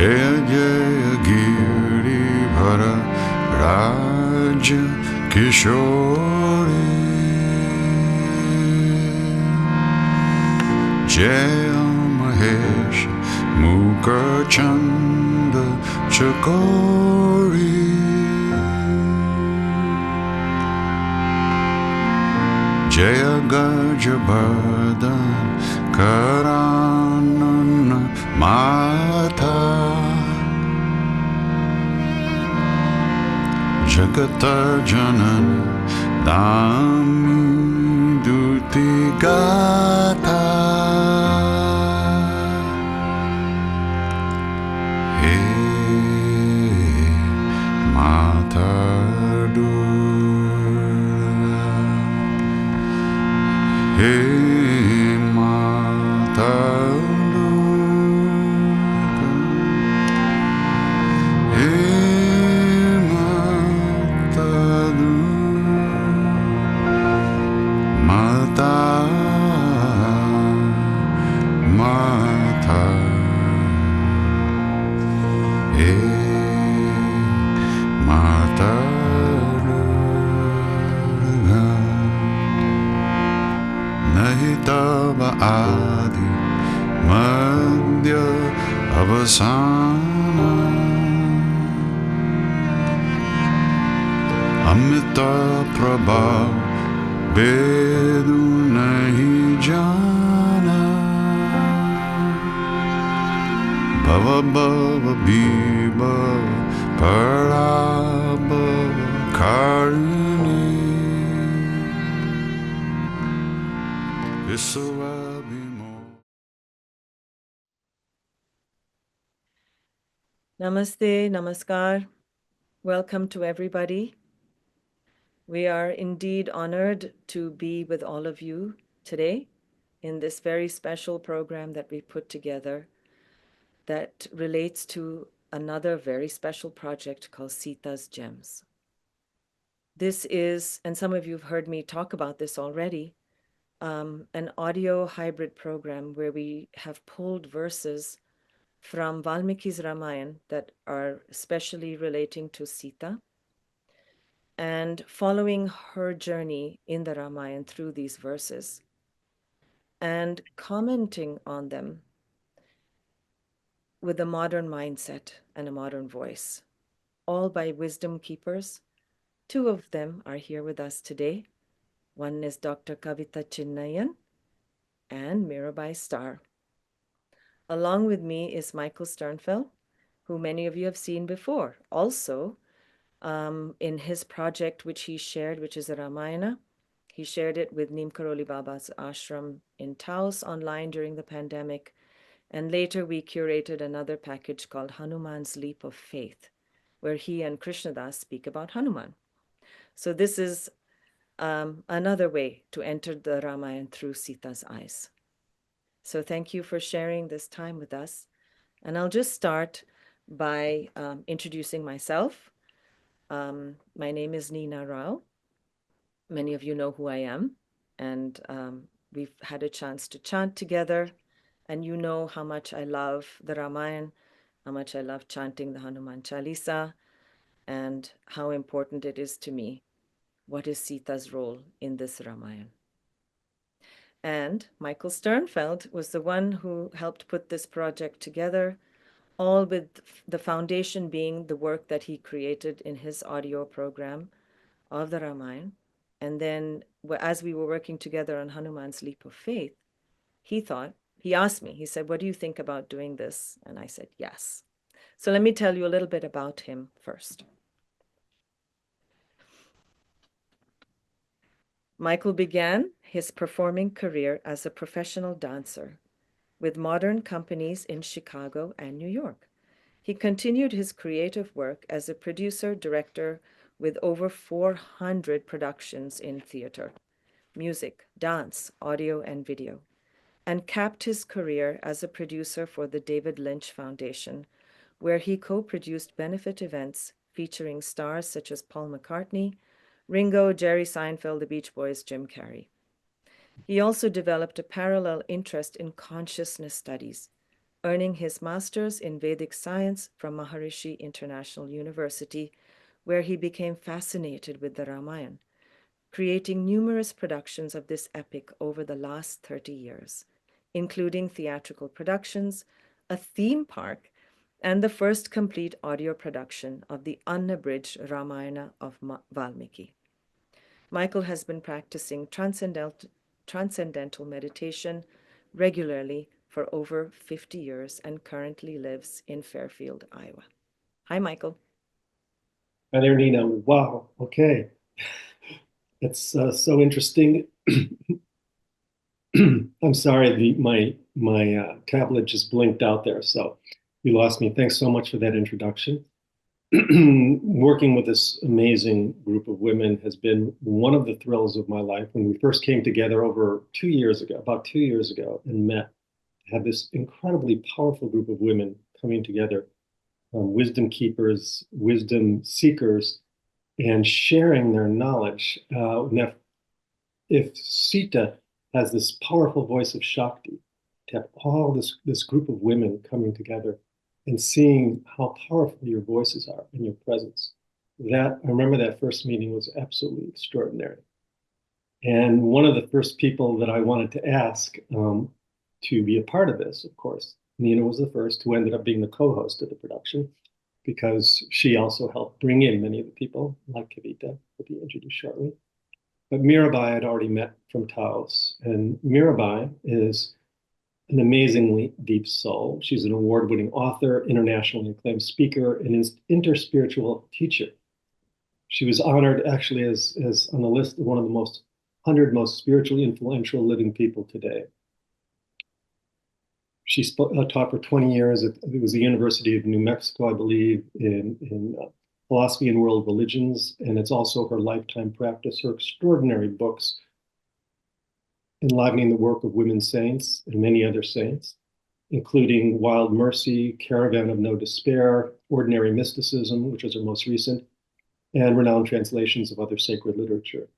Jaya Jaya Girivara Raja Kishore Jaya Mahesh Mukachanda Chakori Jaya Gajabardhan Karanana Mata Jagata Janani Dami Duti Gata Hey Mata Durga Hey Mata Durga Hey Mata Durga Mata Mata Hey Mata Durga Nahi tava adi madhya avasana Amrita prabhav vedu nahi jana Bhava bhava bhiva parabhava karini Visavabhimo. Namaste, namaskar. Welcome to everybody. We are indeed honored to be with all of you today in this very special program that we put together that relates to another very special project called Sita's Gems. This is, and some of you have heard me talk about this already, an audio hybrid program where we have pulled verses from Valmiki's Ramayana that are especially relating to Sita and following her journey in the Ramayana through these verses and commenting on them with a modern mindset and a modern voice, all by wisdom keepers. Two of them are here with us today. One is Dr. Kavitha Chinnaiyan and Mirabai Starr. Along with me is Michael Sternfeld, who many of you have seen before, also in his project, which he shared, which is a Ramayana. He shared it with Neem Karoli Baba's ashram in Taos online during the pandemic. And later we curated another package called Hanuman's Leap of Faith, where he and Krishna speak about Hanuman. So this is another way to enter the Ramayana through Sita's eyes. So thank you for sharing this time with us. And I'll just start by introducing myself. My name is Nina Rao. Many of you know who I am, and we've had a chance to chant together, and you know how much I love the Ramayana, how much I love chanting the Hanuman Chalisa, and how important it is to me. What is Sita's role in this Ramayana? And Michael Sternfeld was the one who helped put this project together, all with the foundation being the work that he created in his audio program of the Ramayana. And then as we were working together on Hanuman's Leap of Faith, he asked me, he said, what do you think about doing this? And I said, yes. So let me tell you a little bit about him first. Michael began his performing career as a professional dancer with modern companies in Chicago and New York. He continued his creative work as a producer, director with over 400 productions in theater, music, dance, audio, and video, and capped his career as a producer for the David Lynch Foundation, where he co-produced benefit events featuring stars such as Paul McCartney, Ringo, Jerry Seinfeld, the Beach Boys, Jim Carrey. He also developed a parallel interest in consciousness studies, earning his master's in Vedic science from Maharishi International University, where he became fascinated with the Ramayana, creating numerous productions of this epic over the last 30 years, including theatrical productions, a theme park, and the first complete audio production of the unabridged Ramayana of Valmiki. Michael has been practicing transcendental meditation regularly for over 50 years and currently lives in Fairfield, Iowa. Hi, Michael. Hi there, Nina. Wow. Okay. It's so interesting. I'm sorry, my tablet just blinked out there, so you lost me. Thanks so much for that introduction. Working with this amazing group of women has been one of the thrills of my life. When we first came together over 2 years ago, about 2 years ago, and met, had this incredibly powerful group of women coming together, wisdom keepers, wisdom seekers, and sharing their knowledge. If Sita has this powerful voice of Shakti, to have all this group of women coming together and seeing how powerful your voices are and your presence, I remember that first meeting was absolutely extraordinary. And one of the first people that I wanted to ask to be a part of this, of course, Nina was the first, who ended up being the co-host of the production, because she also helped bring in many of the people, like Kavitha, will be introduced shortly. But Mirabai I'd already met from Taos, and Mirabai is an amazingly deep soul. She's an award-winning author, internationally acclaimed speaker, and interspiritual teacher. She was honored actually as on the list of one of the 100 most spiritually influential living people today. She taught for 20 years. It was the University of New Mexico, I believe, in philosophy and world religions, and it's also her lifetime practice. Her extraordinary books enlivening the work of women saints and many other saints, including Wild Mercy, Caravan of No Despair, Ordinary Mysticism, which was her most recent, and renowned translations of other sacred literature.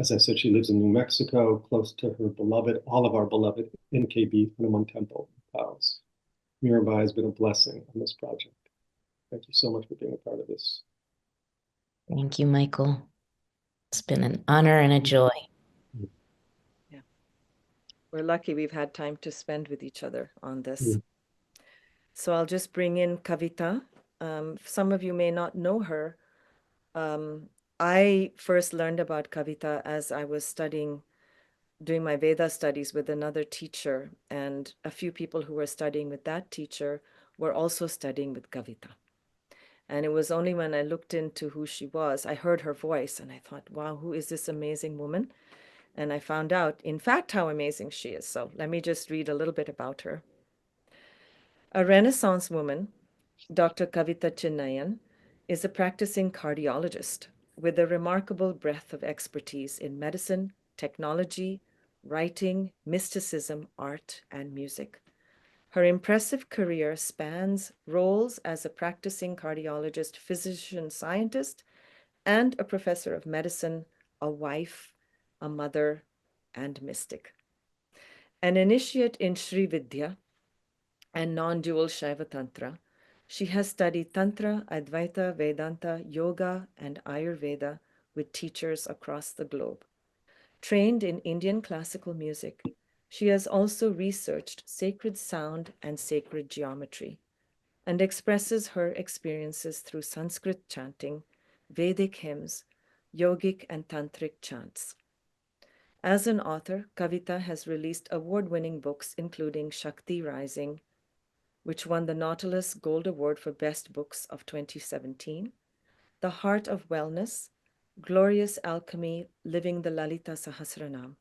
As I said, she lives in New Mexico, close to her beloved, all of our beloved NKB Hanuman Temple house. Mirabai has been a blessing on this project. Thank you so much for being a part of this. Thank you, Michael. It's been an honor and a joy. Yeah. We're lucky we've had time to spend with each other on this. So I'll just bring in Kavitha. Some of you may not know her. I first learned about Kavitha as I was doing my Veda studies with another teacher, and a few people who were studying with that teacher were also studying with Kavitha. And it was only when I looked into who she was, I heard her voice, and I thought, wow, who is this amazing woman? And I found out, in fact, how amazing she is. So let me just read a little bit about her. A Renaissance woman, Dr. Kavitha Chinnaiyan, is a practicing cardiologist with a remarkable breadth of expertise in medicine, technology, writing, mysticism, art, and music. Her impressive career spans roles as a practicing cardiologist, physician scientist, and a professor of medicine, a wife, a mother, and mystic. An initiate in Sri Vidya and non-dual Shaiva Tantra, she has studied Tantra, Advaita, Vedanta, Yoga, and Ayurveda with teachers across the globe. Trained in Indian classical music, she has also researched sacred sound and sacred geometry, and expresses her experiences through Sanskrit chanting, Vedic hymns, yogic and tantric chants. As an author, Kavitha has released award-winning books including Shakti Rising, which won the Nautilus Gold Award for Best Books of 2017, The Heart of Wellness, Glorious Alchemy, Living the Lalita Sahasranam,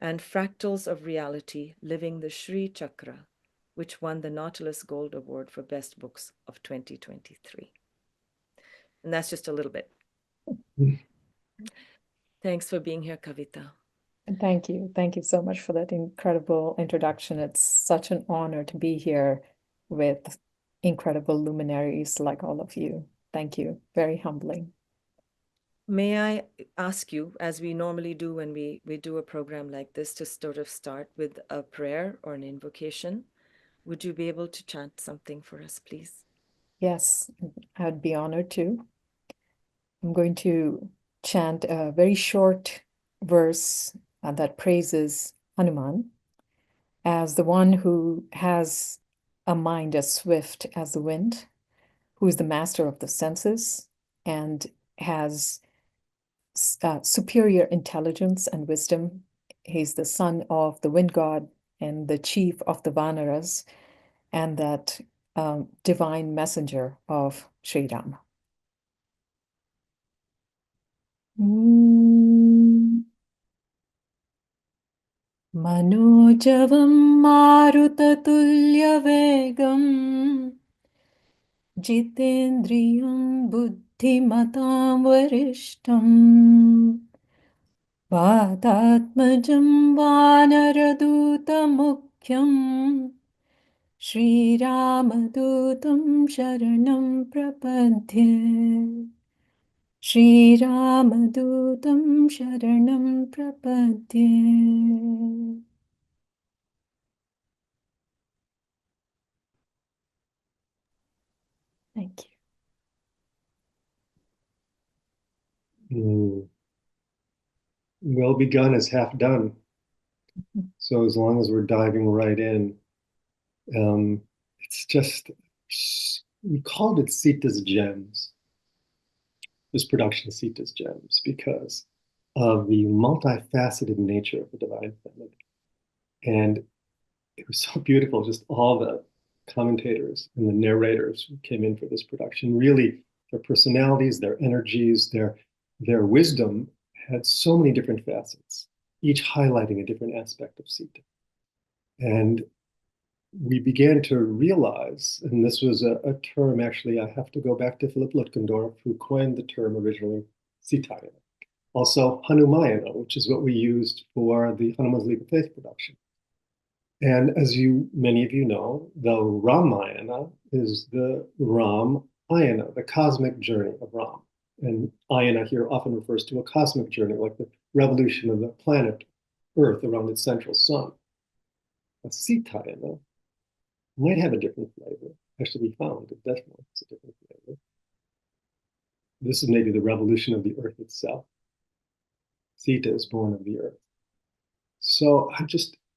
and Fractals of Reality, Living the Sri Chakra, which won the Nautilus Gold Award for Best Books of 2023. And that's just a little bit. Thanks for being here, Kavitha. Thank you. Thank you so much for that incredible introduction. It's such an honor to be here with incredible luminaries like all of you. Thank you. Very humbling. May I ask you, as we normally do when we do a program like this, to sort of start with a prayer or an invocation? would you be able to chant something for us, please? Yes, I'd be honored to. I'm going to chant a very short verse that praises Hanuman as the one who has a mind as swift as the wind, who is the master of the senses and has superior intelligence and wisdom. He's the son of the wind god and the chief of the Vanaras and that divine messenger of Sri Rama. Manojavam marutatulyavegam jitendriyam buddhimatam varishtam vadatmajam vanaradutamukhyam Shri Ramadutam Sharanam Prapadye. Shri Ramadutam Sharanam Prapadye. Thank you. Well begun is half done. So as long as we're diving right in, it's just, we called it Sita's Gems, this production Sita's Gems, because of the multifaceted nature of the Divine Feminine. And it was so beautiful, just all the commentators and the narrators who came in for this production, really their personalities, their energies, their wisdom had so many different facets, each highlighting a different aspect of Sita. And we began to realize, and this was a term, actually, I have to go back to Philip Lutgendorf, who coined the term originally, Sitayana. Also, Hanumayana, which is what we used for the Hanuman's Leap of Faith production. And as many of you know, the Ramayana is the Ramayana, the cosmic journey of Ram. And Ayana here often refers to a cosmic journey, like the revolution of the planet Earth around its central sun. A Sitayana might have a different flavor. Actually, we found it definitely has a different flavor. This is maybe the revolution of the Earth itself. Sita is born of the Earth. So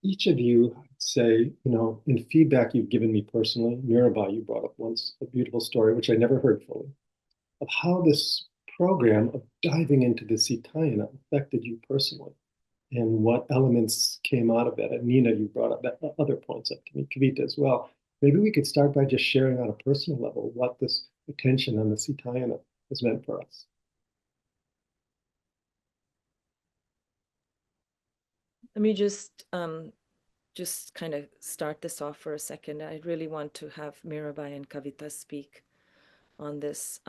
each of you, I'd say, in feedback you've given me personally, Mirabai, you brought up once a beautiful story, which I never heard fully, of how this program of diving into the Sitayana affected you personally and what elements came out of it. And Nina, you brought up that other points up to me, Kavitha as well. Maybe we could start by just sharing on a personal level what this attention on the Sitayana has meant for us. Let me just kind of start this off for a second. I really want to have Mirabai and Kavitha speak on this.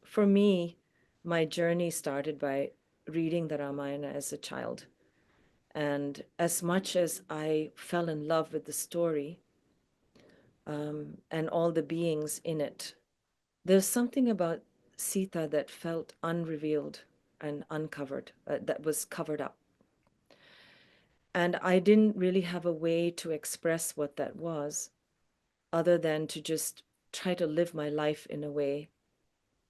For me, my journey started by reading the Ramayana as a child. And as much as I fell in love with the story and all the beings in it, there's something about Sita that felt unrevealed and uncovered, that was covered up. And I didn't really have a way to express what that was, other than to just try to live my life in a way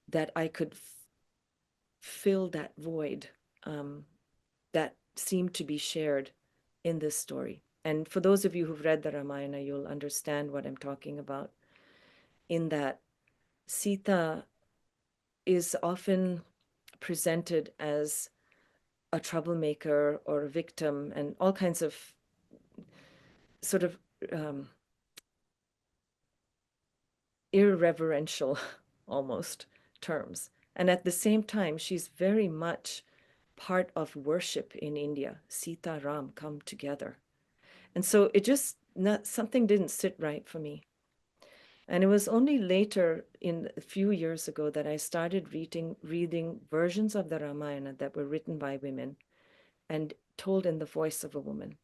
that I could fill that void that seemed to be shared in this story. And for those of you who've read the Ramayana, you'll understand what I'm talking about, in that Sita is often presented as a troublemaker or a victim and all kinds of sort of irreverential almost terms. And at the same time, she's very much part of worship in India. Sita, Ram come together. And so it just, something didn't sit right for me. And it was only later, in a few years ago, that I started reading versions of the Ramayana that were written by women and told in the voice of a woman.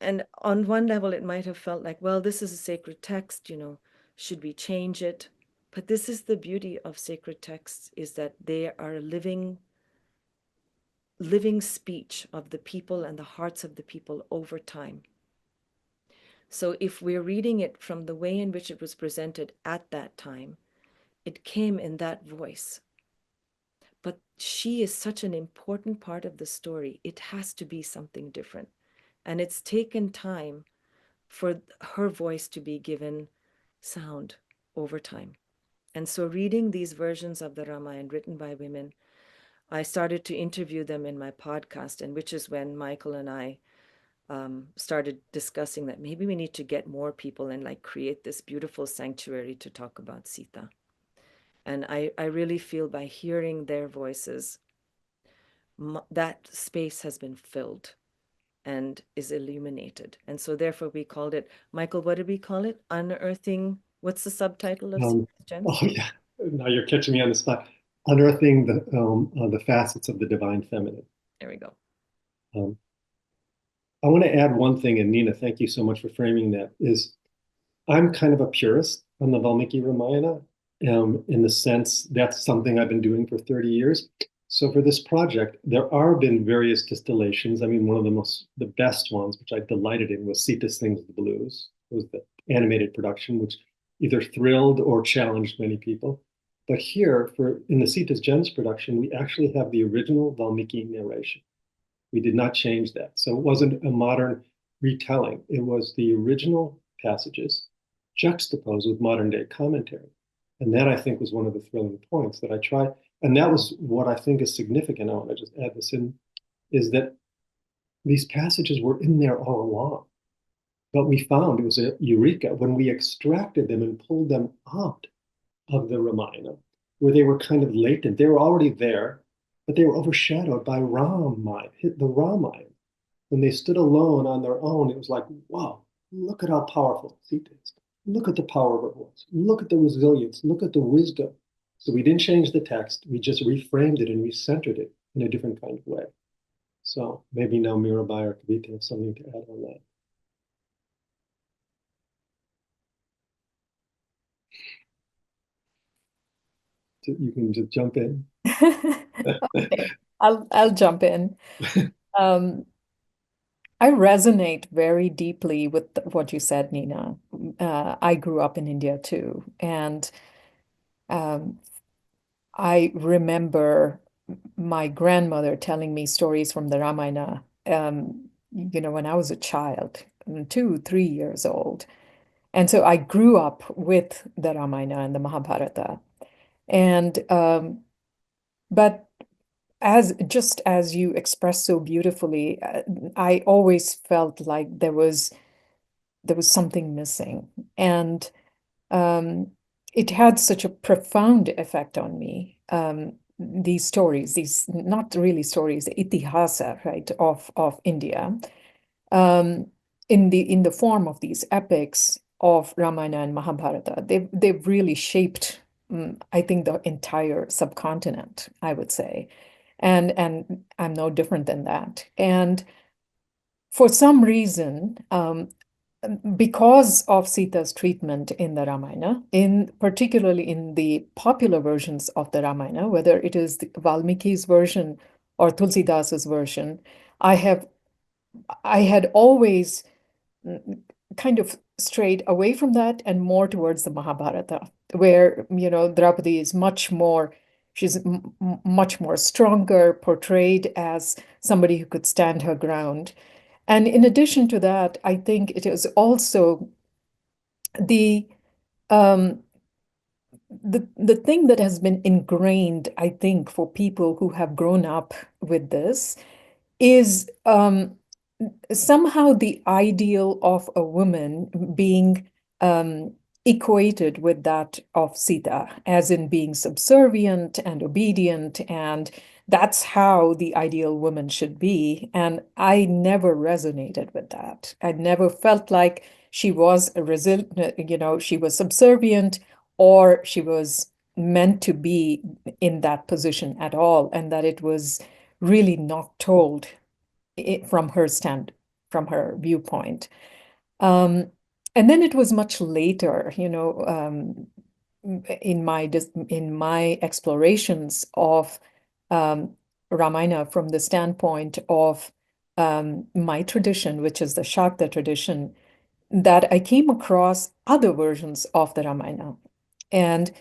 And on one level, it might have felt like, well, this is a sacred text, should we change it? But this is the beauty of sacred texts, is that they are a living speech of the people and the hearts of the people over time. So if we're reading it from the way in which it was presented at that time, it came in that voice. But she is such an important part of the story. It has to be something different. And it's taken time for her voice to be given sound over time. And so reading these versions of the Ramayana written by women, I started to interview them in my podcast, and which is when Michael and I started discussing that maybe we need to get more people and like create this beautiful sanctuary to talk about Sita. And I really feel by hearing their voices, that space has been filled and is illuminated. And so therefore we called it, Michael, what did we call it? Unearthing, what's the subtitle of Sita's Gems? Oh yeah, now you're catching me on the spot. Unearthing the facets of the divine feminine. There we go. I want to add one thing, and Nina, thank you so much for framing that, is I'm kind of a purist on the Valmiki Ramayana, in the sense that's something I've been doing for 30 years. So for this project, there are been various distillations. I mean, one of the best ones, which I delighted in, was Sita Sings the Blues. It was the animated production, which either thrilled or challenged many people. But here, in the Sita's Gems production, we actually have the original Valmiki narration. We did not change that. So it wasn't a modern retelling. It was the original passages juxtaposed with modern day commentary. And that, I think, was one of the thrilling points that I tried. And that was what I think is significant. I want to just add this in, is that these passages were in there all along. But we found it was a eureka when we extracted them and pulled them out of the Ramayana, where they were kind of latent. They were already there, but they were overshadowed by Ramayana, the Ramayana. When they stood alone on their own, it was like, wow, look at how powerful Sita is. Look at the power of her voice. Look at the resilience. Look at the wisdom. So we didn't change the text. We just reframed it and recentered it in a different kind of way. So maybe now Mirabai or Kavitha have something to add on that. So you can just jump in. Okay, I'll jump in. I resonate very deeply with what you said, Nina. I grew up in India too, and I remember my grandmother telling me stories from the Ramayana, when I was a child, 2, 3 years old. And so I grew up with the Ramayana and the Mahabharata. And but just as you expressed so beautifully, I always felt like there was something missing, and it had such a profound effect on me. These stories, these not really stories, the itihasa, right, of India, in the form of these epics of Ramayana and Mahabharata, they've really shaped, I think, the entire subcontinent, I would say. And I'm no different than that. And for some reason, because of Sita's treatment in the Ramayana, particularly in the popular versions of the Ramayana, whether it is the Valmiki's version or Tulsidasa's version, I had always kind of strayed away from that and more towards the Mahabharata, where Draupadi is she's much more stronger, portrayed as somebody who could stand her ground. And in addition to that, I think it is also the thing that has been ingrained, I think, for people who have grown up with this is somehow the ideal of a woman being equated with that of Sita, as in being subservient and obedient, and that's how the ideal woman should be. And I never resonated with that. I never felt like she was she was subservient or she was meant to be in that position at all, and that it was really not told from her viewpoint. And then it was much later, in my explorations of Ramayana from the standpoint of my tradition, which is the Shakta tradition, that I came across other versions of the Ramayana, and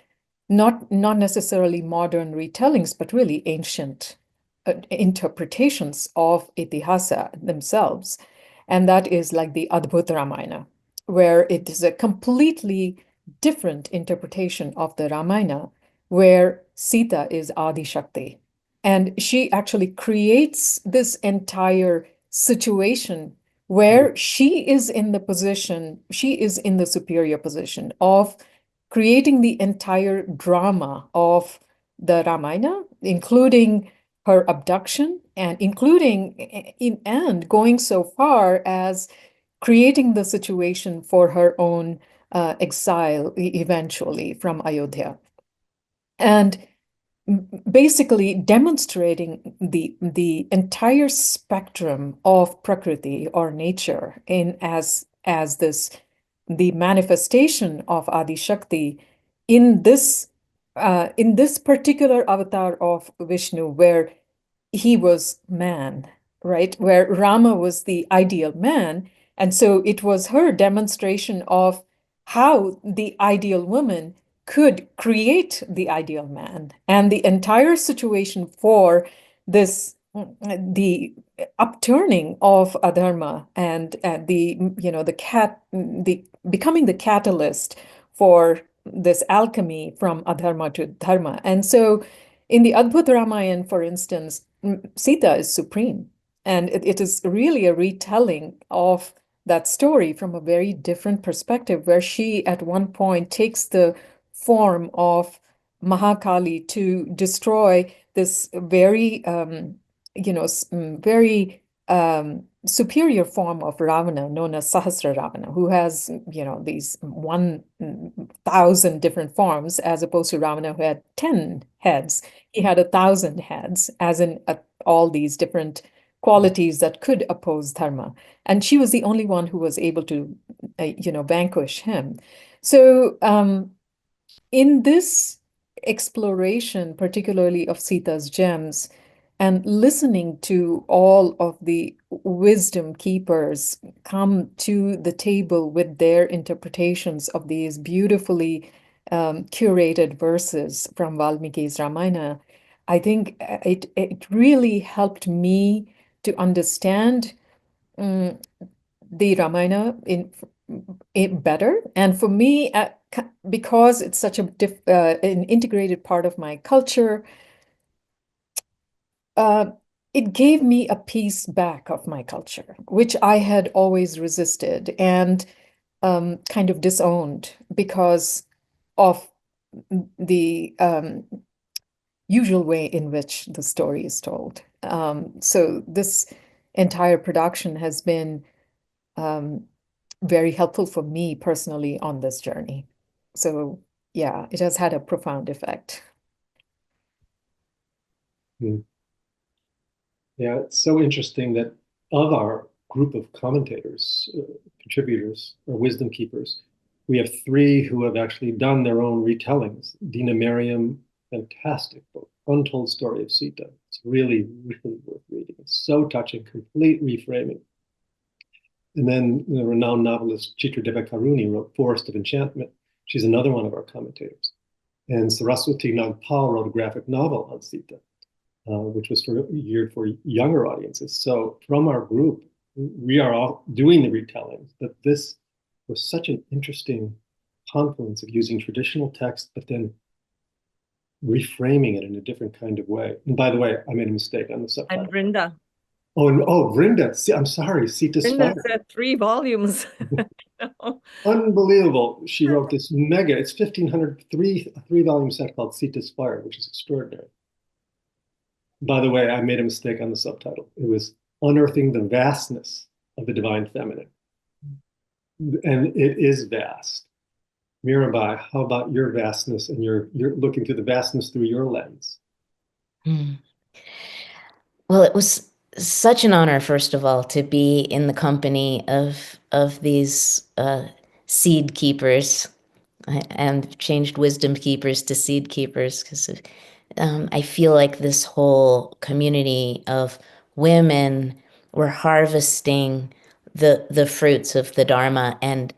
not necessarily modern retellings, but really ancient interpretations of Itihasa themselves. And that is like the Adbhuta Ramayana, where it is a completely different interpretation of the Ramayana, where Sita is Adi Shakti. And she actually creates this entire situation where she is in the superior position of creating the entire drama of the Ramayana, including her abduction and and going so far as creating the situation for her own exile eventually from Ayodhya. And basically demonstrating the entire spectrum of Prakriti or nature as the manifestation of Adi Shakti in this particular avatar of Vishnu, where he was man, right? Where Rama was the ideal man. And so it was her demonstration of how the ideal woman could create the ideal man. And the entire situation for the upturning of adharma and the becoming the catalyst for this alchemy from adharma to dharma. And so in the Adbhuta Ramayana, for instance, Sita is supreme. And it is really a retelling of that story from a very different perspective, where she at one point takes the form of Mahakali to destroy this very, very superior form of Ravana, known as Sahasra Ravana, who has, these 1,000 different forms, as opposed to Ravana, who had 10 heads. He had 1,000 heads, as in all these different qualities that could oppose dharma. And she was the only one who was able to, vanquish him. So in this exploration, particularly of Sita's gems, and listening to all of the wisdom keepers come to the table with their interpretations of these beautifully curated verses from Valmiki's Ramayana, I think it really helped me to understand the Ramayana in better. And for me, because it's such an integrated part of my culture, it gave me a piece back of my culture, which I had always resisted and kind of disowned because of the usual way in which the story is told. So this entire production has been very helpful for me personally on this journey. So yeah, it has had a profound effect. Yeah, it's so interesting that of our group of commentators, contributors, or wisdom keepers, we have 3 who have actually done their own retellings. Dina Merriam, fantastic book, Untold Story of Sita. It's really, really worth reading. It's so touching, complete reframing. And then the renowned novelist Chitra Devakaruni wrote Forest of Enchantment. She's another one of our commentators. And Saraswati Nagpal wrote a graphic novel on Sita, which was geared for younger audiences. So from our group, we are all doing the retellings, but this was such an interesting confluence of using traditional text, but then reframing it in a different kind of way. And by the way, I made a mistake on the subtitle. And Vrinda. Vrinda. I'm sorry, Sita-inspired. Vrinda said 3 volumes. Unbelievable. She wrote this mega, it's 1,500, three-volume set called Sita-inspired, which is extraordinary. By the way, I made a mistake on the subtitle. It was Unearthing the Vastness of the Divine Feminine. And it is vast. Mirabai, how about your vastness and you're looking through the vastness through your lens? Well, it was such an honor, first of all, to be in the company of these seed keepers, and changed wisdom keepers to seed keepers, because I feel like this whole community of women were harvesting the fruits of the Dharma and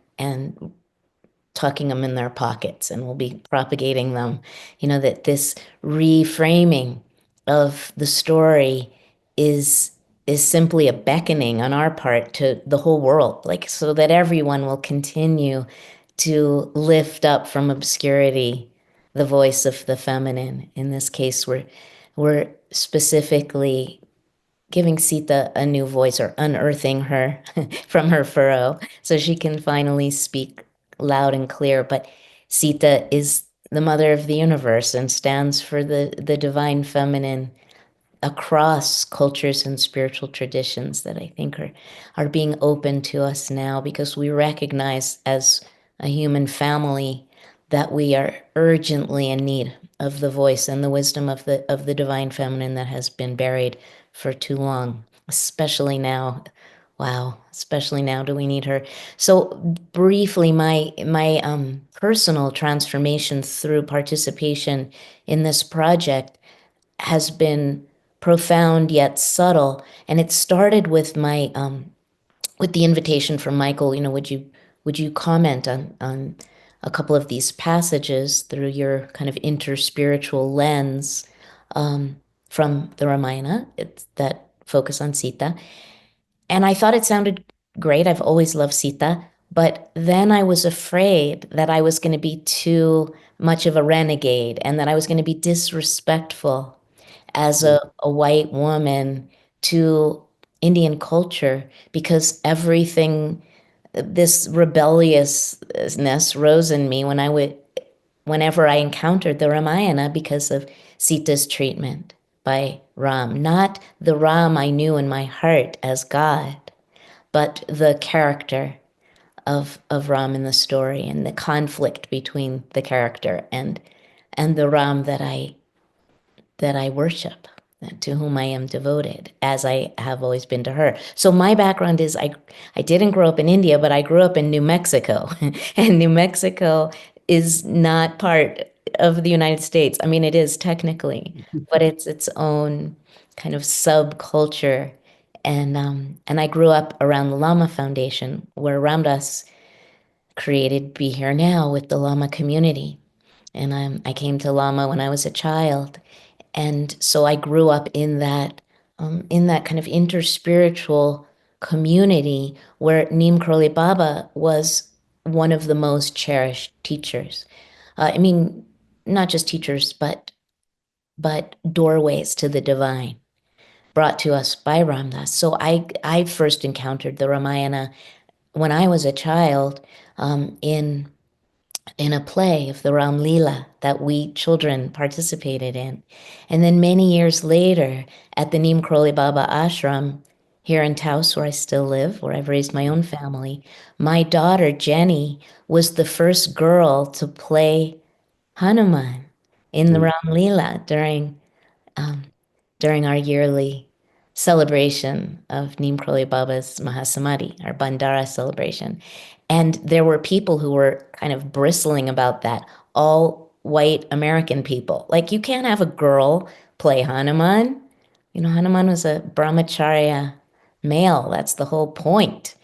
tucking them in their pockets, and we'll be propagating them. That this reframing of the story is simply a beckoning on our part to the whole world, like, so that everyone will continue to lift up from obscurity the voice of the feminine. In this case, we're specifically giving Sita a new voice, or unearthing her from her furrow so she can finally speak loud and clear. But Sita is the mother of the universe and stands for the divine feminine across cultures and spiritual traditions that I think are being open to us now, because we recognize as a human family that we are urgently in need of the voice and the wisdom of the divine feminine that has been buried for too long, especially now. Wow, especially now do we need her. So briefly, my personal transformation through participation in this project has been profound yet subtle, and it started with my with the invitation from Michael. Would you comment on a couple of these passages through your kind of interspiritual lens, from the Ramayana that focus on Sita? And I thought it sounded great. I've always loved Sita, but then I was afraid that I was going to be too much of a renegade, and that I was going to be disrespectful as a white woman to Indian culture, because everything, this rebelliousness rose in me whenever I encountered the Ramayana, because of Sita's treatment by Ram. Not the Ram I knew in my heart as God, but the character of Ram in the story, and the conflict between the character and the Ram that I worship, to whom I am devoted, as I have always been to her. So my background is I didn't grow up in India, but I grew up in New Mexico. And New Mexico is not part of the United States. I mean, it is technically, but it's its own kind of subculture. And I grew up around the Lama Foundation, where Ramdas created Be Here Now with the Lama community. And I came to Lama when I was a child. And so I grew up in that kind of interspiritual community, where Neem Karoli Baba was one of the most cherished teachers. I mean, not just teachers, but doorways to the divine, brought to us by Ramdas. So I first encountered the Ramayana when I was a child, in a play of the Ram Leela that we children participated in. And then many years later, at the Neem Karoli Baba ashram here in Taos, where I still live, where I've raised my own family, my daughter Jenny was the first girl to play Hanuman in the Ram Leela during our yearly celebration of Neem Karoli Baba's Mahasamadhi, our Bandara celebration. And there were people who were kind of bristling about that, all white American people. Like, you can't have a girl play Hanuman. Hanuman was a brahmacharya male. That's the whole point.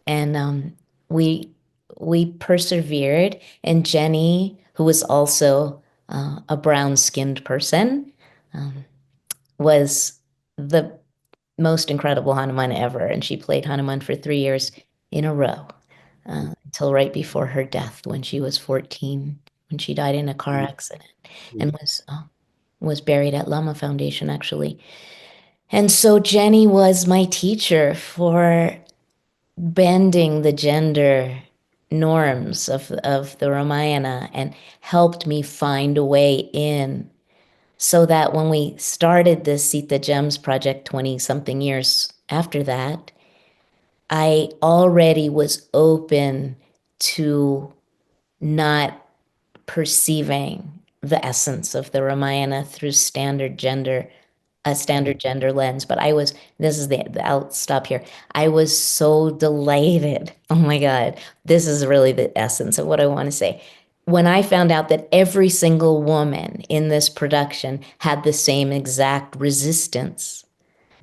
And we persevered. And Jenny, who was also a brown-skinned person, was the most incredible Hanuman ever. And she played Hanuman for 3 years in a row, until right before her death, when she was 14, when she died in a car accident, and was buried at Lama Foundation, actually. And so Jenny was my teacher for bending the gender norms of the Ramayana, and helped me find a way in, so that when we started this Sita Gems project 20 something years after that, I already was open to not perceiving the essence of the Ramayana through a standard gender lens. But I'll stop here. I was so delighted. Oh my God, this is really the essence of what I want to say. When I found out that every single woman in this production had the same exact resistance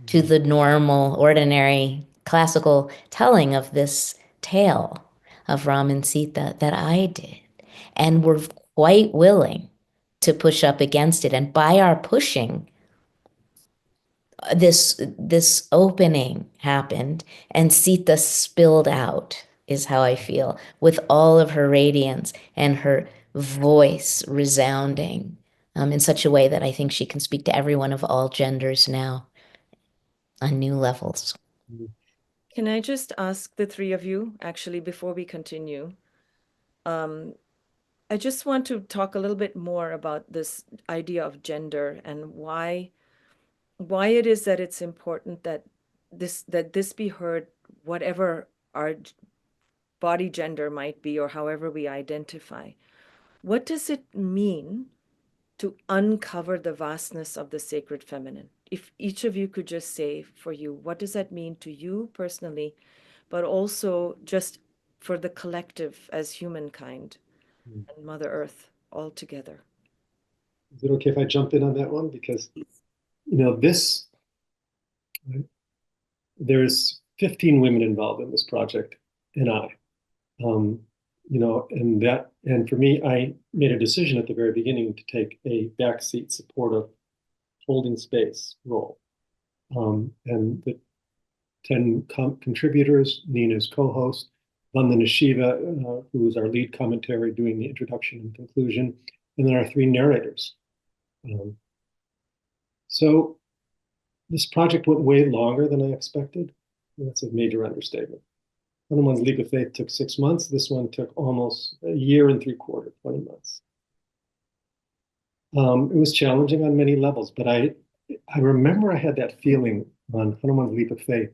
to the normal, ordinary classical telling of this tale of Ram and Sita that I did, and were quite willing to push up against it. And by our pushing, this opening happened, and Sita spilled out, is how I feel, with all of her radiance and her voice resounding in such a way that I think she can speak to everyone of all genders now on new levels. Can I just ask the three of you, actually, before we continue? I just want to talk a little bit more about this idea of gender and why it is that it's important that this be heard, whatever our body gender might be or however we identify. What does it mean to uncover the vastness of the sacred feminine? If each of you could just say for you, what does that mean to you personally, but also just for the collective as humankind and Mother Earth all together? Is it okay if I jump in on that one? Because, there's 15 women involved in this project, and and for me, I made a decision at the very beginning to take a backseat supportive holding space role. And the 10 contributors, Nina's co-host, Vandana Shiva, who is our lead commentary doing the introduction and conclusion, and then our 3 narrators. So this project went way longer than I expected. That's a major understatement. Hanuman's Leap of Faith took 6 months. This one took almost a year and 3/4, 20 months. It was challenging on many levels, but I remember I had that feeling on Hanuman's Leap of Faith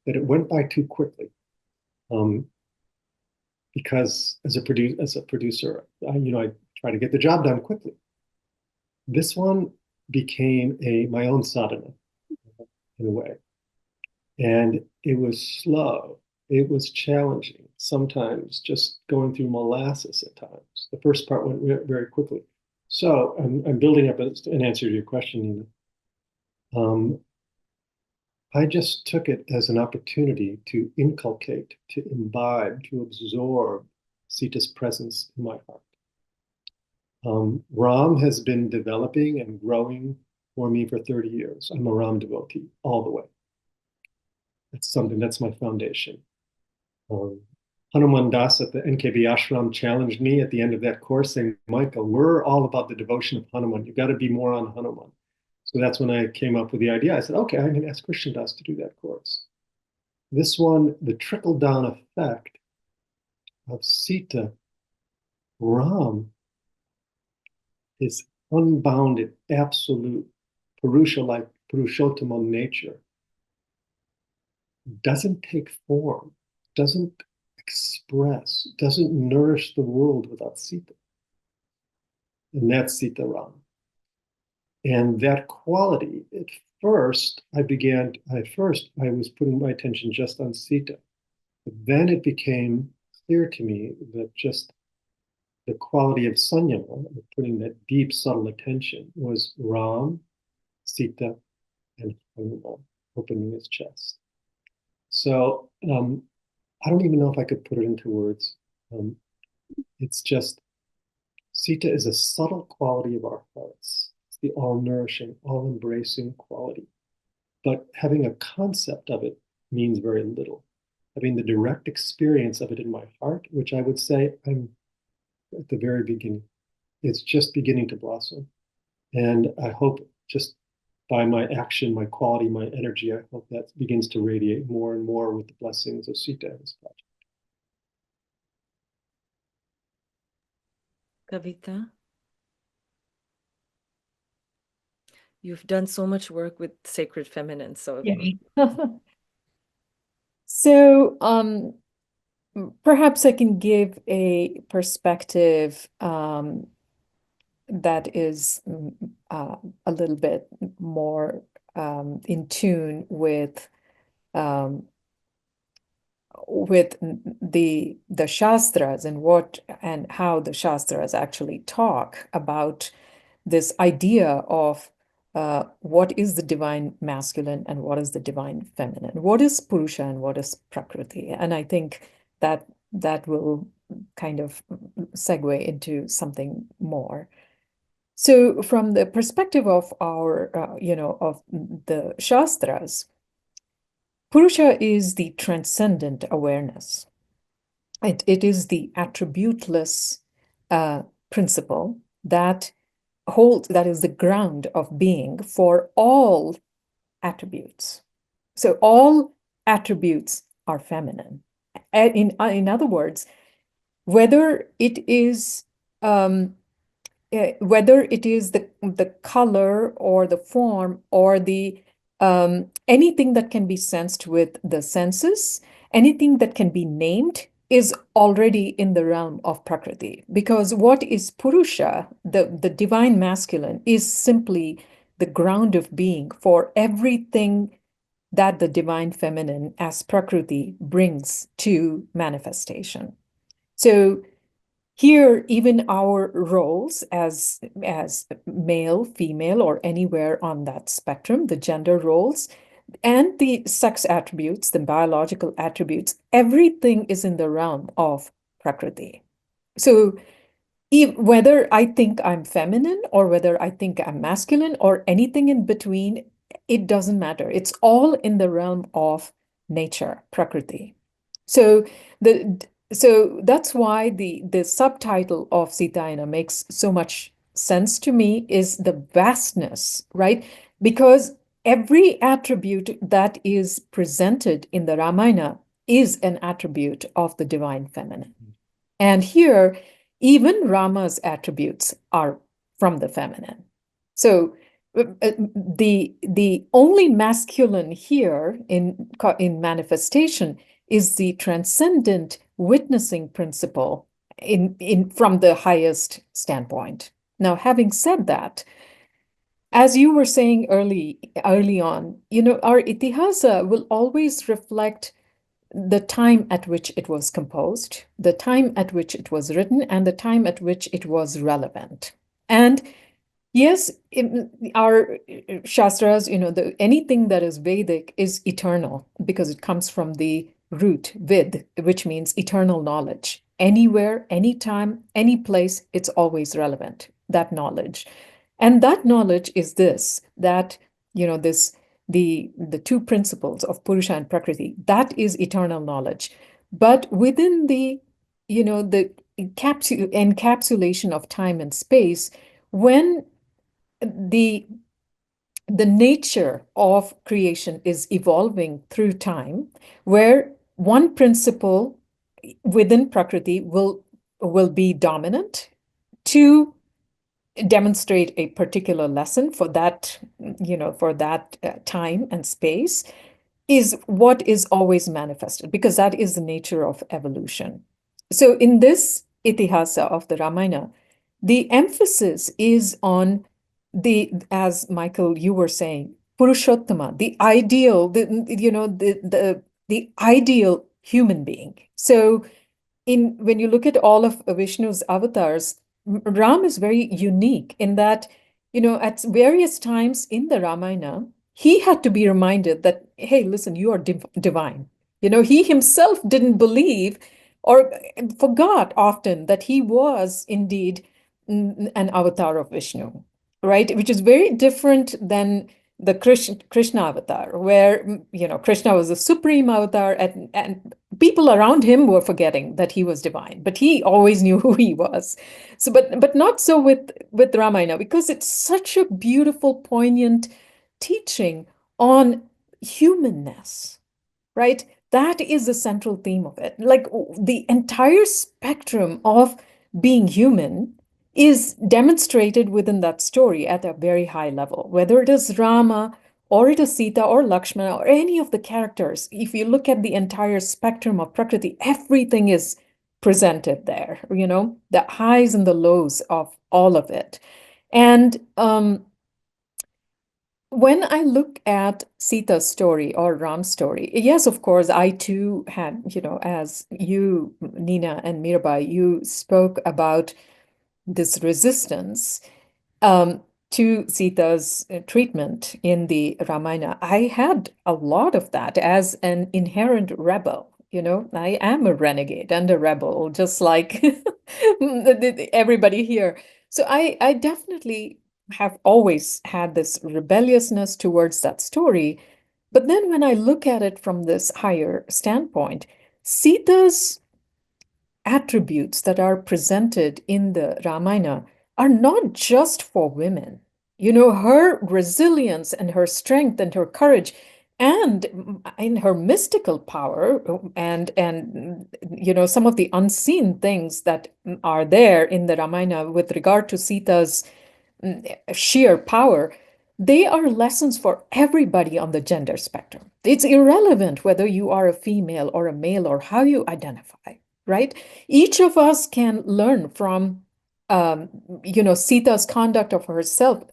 that it went by too quickly. Because as a producer, I try to get the job done quickly. This one became my own sadhana in a way. And it was slow. It was challenging, sometimes just going through molasses at times. The first part went very quickly. So I'm building up an answer to your question, Nina. I just took it as an opportunity to inculcate, to imbibe, to absorb Sita's presence in my heart. Ram has been developing and growing for me for 30 years. I'm a Ram devotee all the way. That's my foundation. Hanuman Das at the NKB ashram challenged me at the end of that course saying, Michael, we're all about the devotion of Hanuman. You got to be more on Hanuman. So that's when I came up with the idea. I said, okay, I'm going to ask Krishna Das to do that course. This one, the trickle-down effect of Sita, Ram, is unbounded, absolute, Purusha-like, Purushottamam nature. Doesn't take form, doesn't express, doesn't nourish the world without Sita. And that's Sita Ram. And that quality, at first, I was putting my attention just on Sita. But then it became clear to me that just the quality of Sanyama, putting that deep, subtle attention, was Ram, Sita, and Hanuman, opening his chest. So I don't even know if I could put it into words. It's just, Sita is a subtle quality of our hearts. It's the all-nourishing, all-embracing quality. But having a concept of it means very little. Having the direct experience of it in my heart, which I would say I'm at the very beginning. It's just beginning to blossom. And I hope just by my action, my quality, my energy, I hope that begins to radiate more and more with the blessings of Sita and this project. Kavitha, you've done so much work with sacred feminine, so So perhaps I can give a perspective that is a little bit more in tune with the Shastras and how the Shastras actually talk about this idea of what is the divine masculine and what is the divine feminine? What is Purusha and what is Prakriti? And I think that will kind of segue into something more. So from the perspective of our, of the Shastras, Purusha is the transcendent awareness. It is the attributeless principle that is the ground of being for all attributes. So all attributes are feminine. In other words, whether it is the color or the form or the anything that can be sensed with the senses, anything that can be named is already in the realm of Prakriti. Because what is Purusha, the divine masculine, is simply the ground of being for everything that the divine feminine as Prakriti brings to manifestation. So here, even our roles as male, female, or anywhere on that spectrum, the gender roles, and the sex attributes, the biological attributes, everything is in the realm of Prakriti. So whether I think I'm feminine or whether I think I'm masculine or anything in between, it doesn't matter. It's all in the realm of nature, Prakriti. So that's why the subtitle of Sitayana makes so much sense to me, is the vastness, right? Because every attribute that is presented in the Ramayana is an attribute of the divine feminine. And here, even Rama's attributes are from the feminine. So the only masculine here in manifestation is the transcendent witnessing principle from the highest standpoint. Now, having said that, as you were saying early on, our itihasa will always reflect the time at which it was composed, the time at which it was written, and the time at which it was relevant. And yes, our Shastras, anything that is Vedic is eternal because it comes from the root vid, which means eternal knowledge. Anywhere, anytime, any place, it's always relevant, that knowledge. And that knowledge is that the two principles of Purusha and Prakriti, that is eternal knowledge. But within the encapsulation of time and space, when the nature of creation is evolving through time, where one principle within Prakriti will be dominant to demonstrate a particular lesson for that, time and space, is what is always manifested, because that is the nature of evolution. So in this itihasa of the Ramayana, the emphasis is on as Michael, you were saying, Purushottama, the ideal, the ideal human being. So when you look at all of Vishnu's avatars, Ram is very unique in that, at various times in the Ramayana, he had to be reminded that, hey, listen, you are divine. He himself didn't believe or forgot often that he was indeed an avatar of Vishnu, right? Which is very different than the Krishna avatar, where Krishna was the supreme avatar, and people around him were forgetting that he was divine, but he always knew who he was. So, but not so with Ramayana, because it's such a beautiful, poignant teaching on humanness, right? That is the central theme of it. Like the entire spectrum of being human is demonstrated within that story at a very high level, whether it is Rama or it is Sita or Lakshmana or any of the characters. If you look at the entire spectrum of Prakriti, everything is presented there, the highs and the lows of all of it. And when I look at Sita's story or Ram's story, yes, of course, I too had, as you, Nina and Mirabai, you spoke about this resistance. to Sita's treatment in the Ramayana, I had a lot of that as an inherent rebel. You know, I am a renegade and a rebel, just like everybody here. So I definitely have always had this rebelliousness towards that story. But then when I look at it from this higher standpoint, Sita's attributes that are presented in the Ramayana are not just for women. You know, her resilience and her strength and her courage and in her mystical power and you know some of the unseen things that are there in the Ramayana with regard to Sita's sheer power, they are lessons for everybody on the gender spectrum. It's irrelevant whether you are a female or a male or how you identify, right? Each of us can learn from, you know, Sita's conduct of herself.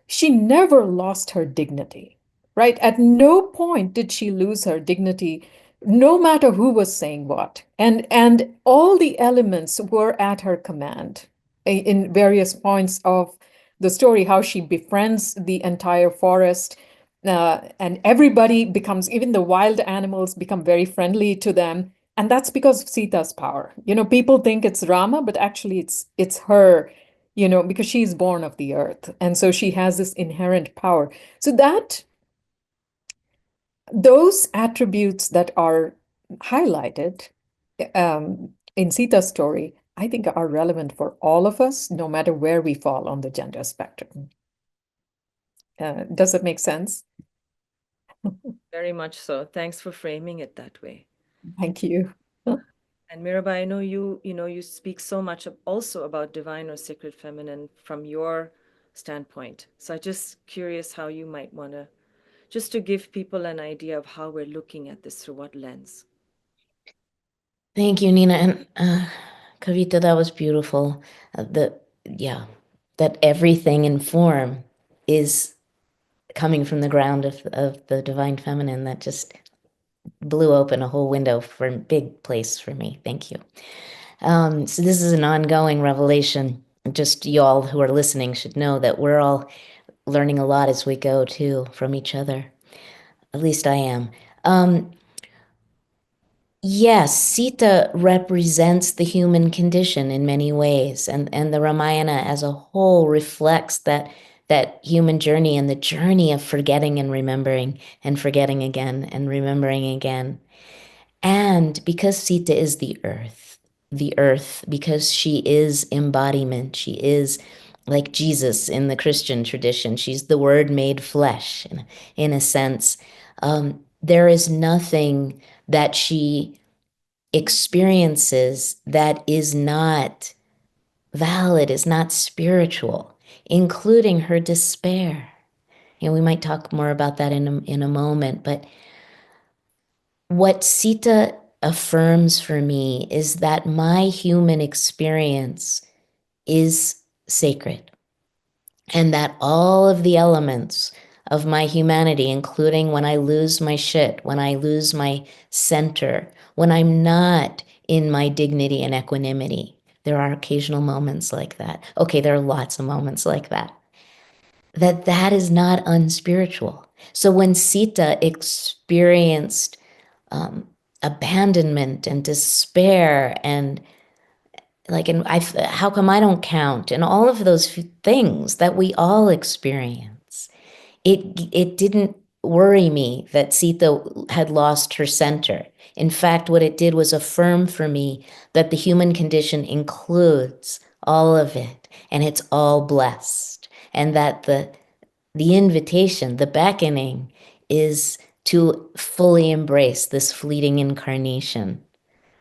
She never lost her dignity, right? At no point did she lose her dignity, no matter who was saying what. And all the elements were at her command in various points of the story, how she befriends the entire forest, and everybody becomes, even the wild animals become very friendly to them. And that's because of Sita's power. You know, people think it's Rama, but actually it's her, you know, because she's born of the earth. And so she has this inherent power. So that those attributes that are highlighted in Sita's story, I think are relevant for all of us, no matter where we fall on the gender spectrum. Does it make sense? Very much so. Thanks for framing it that way. Thank you. And Mirabai, I know you speak so much also about divine or sacred feminine from your standpoint. So I'm just curious how you might want to, just to give people an idea of how we're looking at this through what lens. Thank you, Nina. And Kavita, that was beautiful. Yeah, that everything in form is coming from the ground of the divine feminine. That just blew open a whole window for a big place for me. Thank you. So this is an ongoing revelation. Just y'all who are listening should know that we're all learning a lot as we go too from each other. At least I am. Yes, Sita represents the human condition in many ways, and the Ramayana as a whole reflects that human journey and the journey of forgetting and remembering and forgetting again and remembering again. And because Sita is the earth, because she is embodiment, she is like Jesus in the Christian tradition. She's the Word made flesh, in a sense. There is nothing that she experiences that is not valid, is not spiritual, including her despair. And we might talk more about that in a moment. But what Sita affirms for me is that my human experience is sacred, and that all of the elements of my humanity, including when I lose my shit, when I lose my center, when I'm not in my dignity and equanimity, there are occasional moments like that. Okay, there are lots of moments like that. That is not unspiritual. So when Sita experienced abandonment and despair and how come I don't count, and all of those things that we all experience, it didn't worry me that Sita had lost her center. In fact, what it did was affirm for me that the human condition includes all of it, and it's all blessed, and that the invitation, the beckoning, is to fully embrace this fleeting incarnation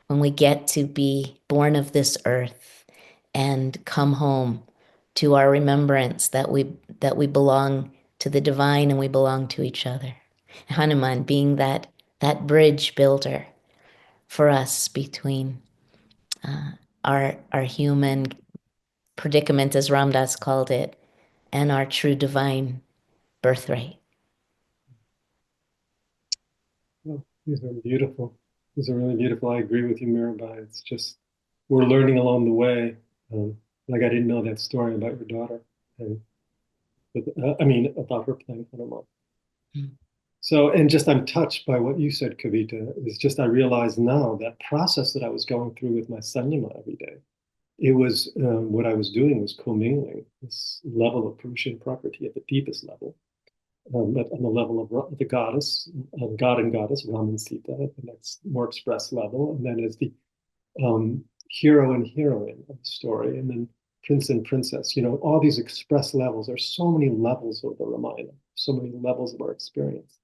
when we get to be born of this earth and come home to our remembrance that we belong to the divine and we belong to each other. Hanuman being that bridge builder for us between our human predicament, as Ramdas called it, and our true divine birthright. Well, these are beautiful. These are really beautiful. I agree with you, Mirabai. It's just, we're learning along the way. Like I didn't know that story about your daughter. And about her playing Hanuman. Mm. So, and just I'm touched by what you said, Kavitha, is just I realize now that process that I was going through with my Sanyama every day, it was what I was doing was commingling this level of Purusha and Prakriti at the deepest level, but on the level of the goddess, God and goddess, Ram and Sita, at the next more express level, and then as the hero and heroine of the story, and then prince and princess, all these express levels. There's so many levels of the Ramayana, so many levels of our experience.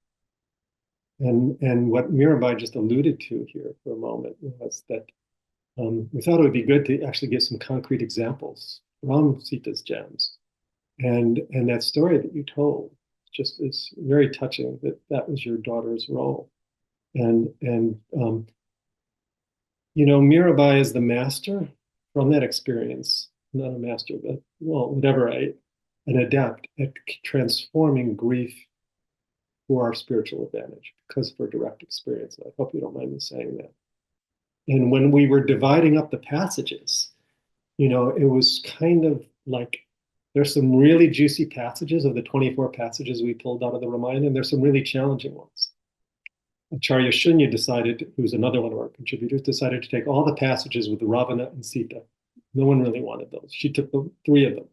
And what Mirabai just alluded to here for a moment was that we thought it would be good to actually give some concrete examples from Sita's gems. And that story that you told just is very touching, that was your daughter's role. And Mirabai is the master from that experience, not a master, but whatever, an adept at transforming grief for our spiritual advantage because of her direct experience. I hope you don't mind me saying that. And when we were dividing up the passages, it was kind of like there's some really juicy passages of the 24 passages we pulled out of the Ramayana, and there's some really challenging ones. Acharya Shunya decided, who's another one of our contributors, decided to take all the passages with Ravana and Sita. No one really wanted those. She took the 3 of them.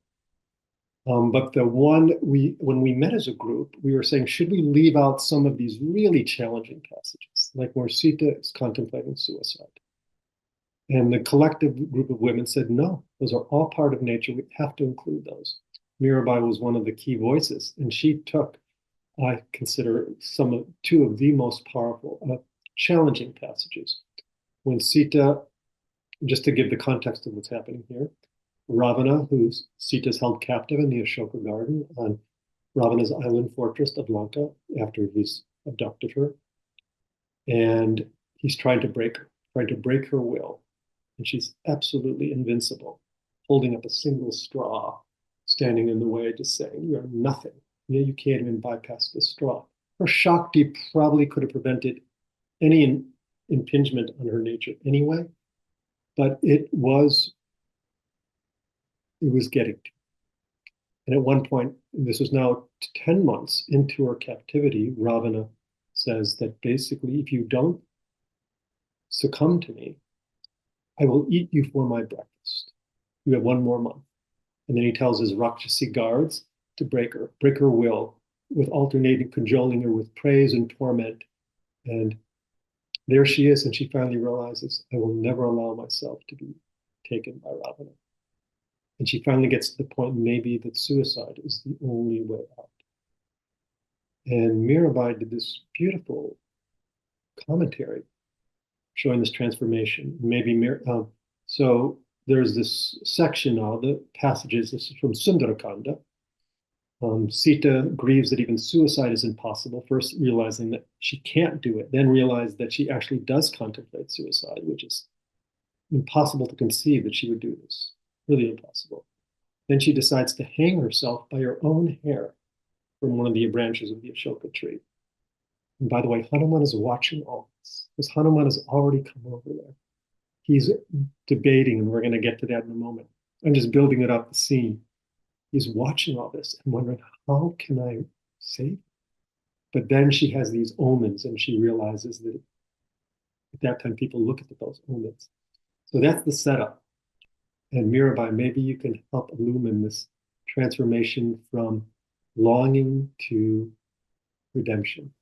But the one when we met as a group, we were saying, should we leave out some of these really challenging passages, like where Sita is contemplating suicide? And the collective group of women said, no, those are all part of nature. We have to include those. Mirabai was one of the key voices, and she took, I consider, 2 of the most powerful, challenging passages. When Sita, just to give the context of what's happening here, Ravana, who's Sita's held captive in the Ashoka garden on Ravana's island fortress of Lanka after he's abducted her. And he's trying to break her will. And she's absolutely invincible, holding up a single straw, standing in the way, just saying, you're nothing. You can't even bypass the straw. Her Shakti probably could have prevented any impingement on her nature anyway, but it was getting to. And at one point, this was now 10 months into her captivity, Ravana says that basically, if you don't succumb to me, I will eat you for my breakfast. You have 1 more month. And then he tells his Rakshasi guards to break her will, with alternating cajoling her with praise and torment. And there she is, and she finally realizes, I will never allow myself to be taken by Ravana. And she finally gets to the point maybe that suicide is the only way out. And Mirabai did this beautiful commentary showing this transformation. So there's this section now, the passages, this is from Sundara Kanda. Sita grieves that even suicide is impossible, first realizing that she can't do it, then realize that she actually does contemplate suicide, which is impossible to conceive that she would do this, really impossible. Then she decides to hang herself by her own hair from one of the branches of the Ashoka tree. And by the way, Hanuman is watching all this, because Hanuman has already come over there. He's debating, and we're going to get to that in a moment. I'm just building it up, the scene. He's watching all this and wondering, how can I save? But then she has these omens, and she realizes that at that time people look at those omens. So that's the setup. And Mirabai, maybe you can help illumine this transformation from longing to redemption.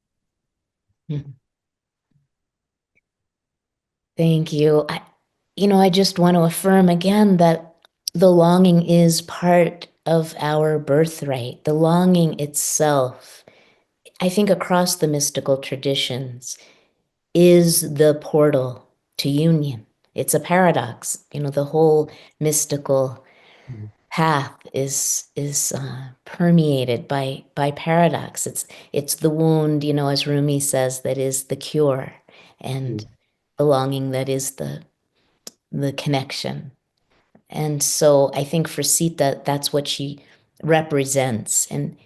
Thank you. I just want to affirm again that the longing is part of our birthright. The longing itself, I think across the mystical traditions, is the portal to union. It's a paradox. The whole mystical path is permeated by paradox. It's the wound, as Rumi says, that is the cure, and the longing that is the connection. And so I think for Sita, that's what she represents. And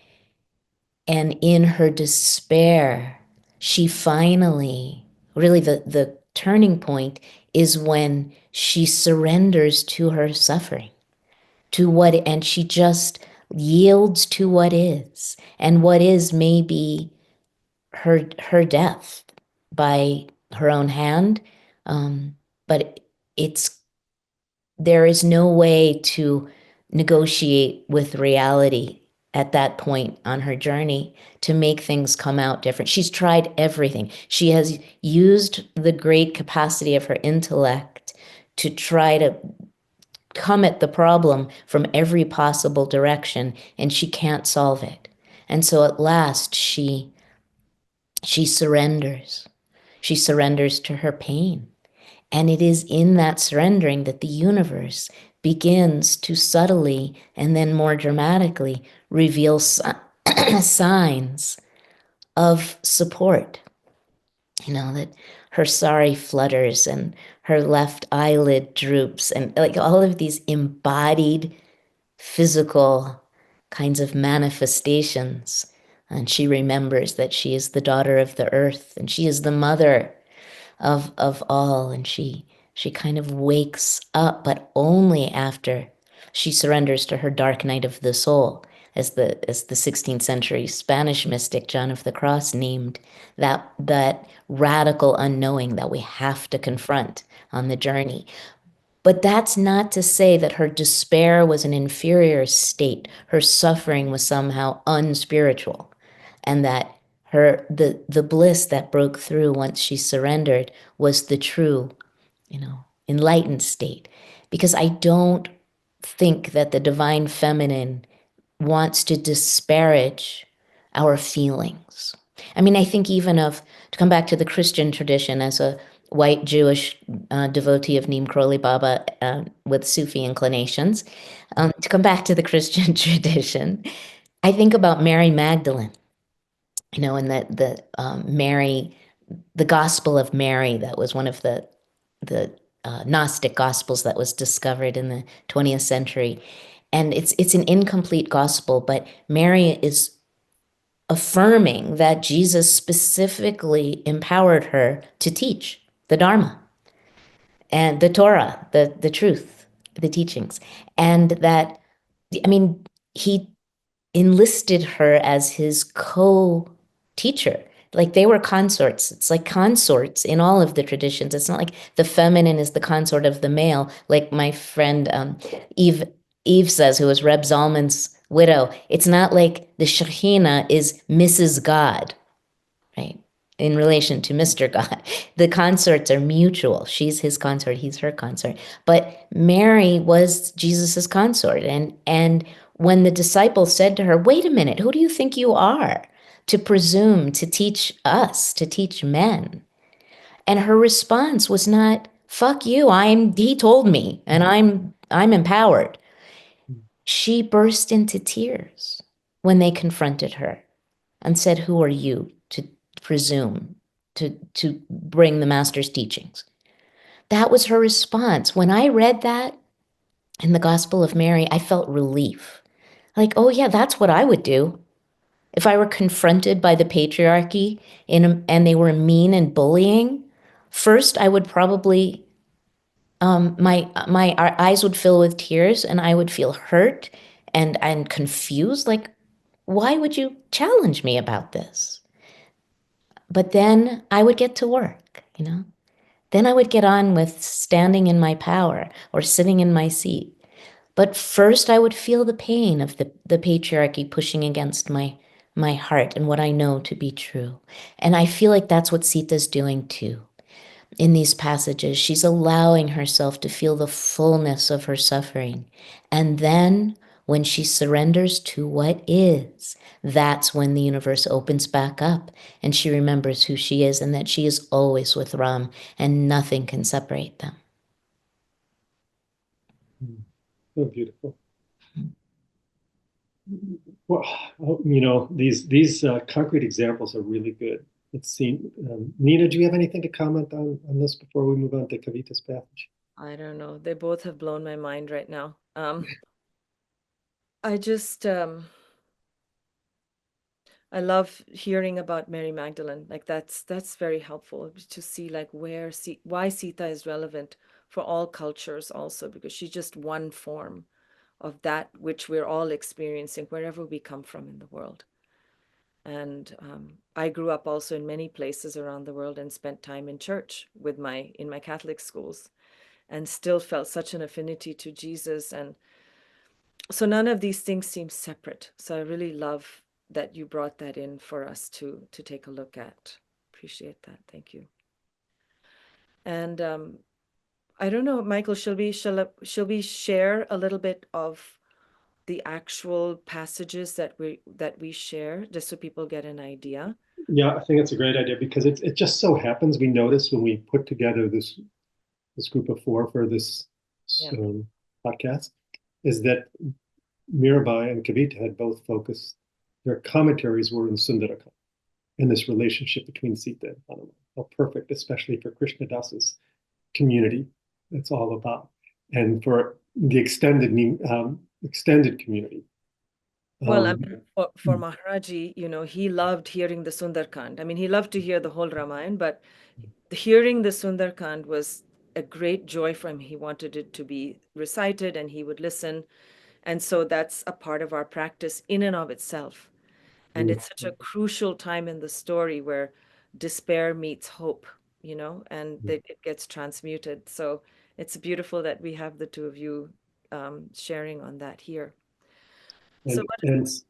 in her despair, she finally, really the turning point is when she surrenders to her suffering, and she just yields to what is, and what is may be her death by her own hand, but it's there is no way to negotiate with reality at that point on her journey to make things come out different. She's tried everything. She has used the great capacity of her intellect to try to come at the problem from every possible direction, and she can't solve it. And so at last she surrenders. She surrenders to her pain. And it is in that surrendering that the universe begins to subtly and then more dramatically reveal signs of support. You know, that her sari flutters and her left eyelid droops, and like all of these embodied physical kinds of manifestations. And she remembers that she is the daughter of the earth and she is the mother of all, and she kind of wakes up, but only after she surrenders to her dark night of the soul, as the 16th century Spanish mystic John of the Cross named that radical unknowing that we have to confront on the journey. But that's not to say that her despair was an inferior state, her suffering was somehow unspiritual, and that the bliss that broke through once she surrendered was the true, enlightened state. Because I don't think that the divine feminine wants to disparage our feelings. I mean, I think even to come back to the Christian tradition as a white Jewish devotee of Neem Karoli Baba with Sufi inclinations, to come back to the Christian tradition, I think about Mary Magdalene, and the Mary, the Gospel of Mary, that was one of the Gnostic Gospels that was discovered in the 20th century. And it's an incomplete gospel, but Mary is affirming that Jesus specifically empowered her to teach the Dharma and the Torah, the truth, the teachings. And that, I mean, he enlisted her as his co-teacher. Like they were consorts. It's like consorts in all of the traditions. It's not like the feminine is the consort of the male, like my friend Eve says, who was Reb Zalman's widow. It's not like the Shekhinah is Mrs. God, right? In relation to Mr. God. The consorts are mutual. She's his consort, he's her consort. But Mary was Jesus's consort. And when the disciples said to her, "Wait a minute, who do you think you are to presume to teach us, to teach men?" And her response was not, "Fuck you, he told me, and I'm empowered." She burst into tears when they confronted her and said, "Who are you to presume to bring the master's teachings?" That was her response. When I read that in the Gospel of Mary, I felt relief. Like, oh yeah, that's what I would do. If I were confronted by the patriarchy and they were mean and bullying, first I would probably my eyes would fill with tears and I would feel hurt and confused. Like, why would you challenge me about this? But then I would get to work, Then I would get on with standing in my power or sitting in my seat. But first I would feel the pain of the patriarchy pushing against my heart and what I know to be true. And I feel like that's what Sita's doing too. In these passages, she's allowing herself to feel the fullness of her suffering. And then when she surrenders to what is, that's when the universe opens back up and she remembers who she is and that she is always with Ram and nothing can separate them. So beautiful. Well, these concrete examples are really good. Let's see. Nina, do you have anything to comment on this before we move on to Kavitha's passage? I don't know. They both have blown my mind right now. I just I love hearing about Mary Magdalene. Like that's very helpful to see like why Sita is relevant for all cultures also, because she's just one form of that which we're all experiencing wherever we come from in the world. And I grew up also in many places around the world and spent time in church with in my Catholic schools, and still felt such an affinity to Jesus. And so none of these things seem separate. So I really love that you brought that in for us to take a look at. Appreciate that. Thank you. And I don't know, Michael, shall we share a little bit of the actual passages that we share, just so people get an idea? Yeah, I think it's a great idea, because it just so happens we noticed when we put together this group of 4 for this podcast, is that Mirabai and Kavitha had both focused, their commentaries were in Sundara Kanda, and this relationship between Sita and Hanuman. How perfect, especially for Krishna Das's community, that's all about. And for the extended community. Well, for Maharaji, he loved hearing the Sundarkand. I mean, he loved to hear the whole Ramayana, but hearing the Sundarkand was a great joy for him. He wanted it to be recited and he would listen. And so that's a part of our practice in and of itself. And it's such a crucial time in the story where despair meets hope, and that it gets transmuted. So it's beautiful that we have the two of you sharing on that here.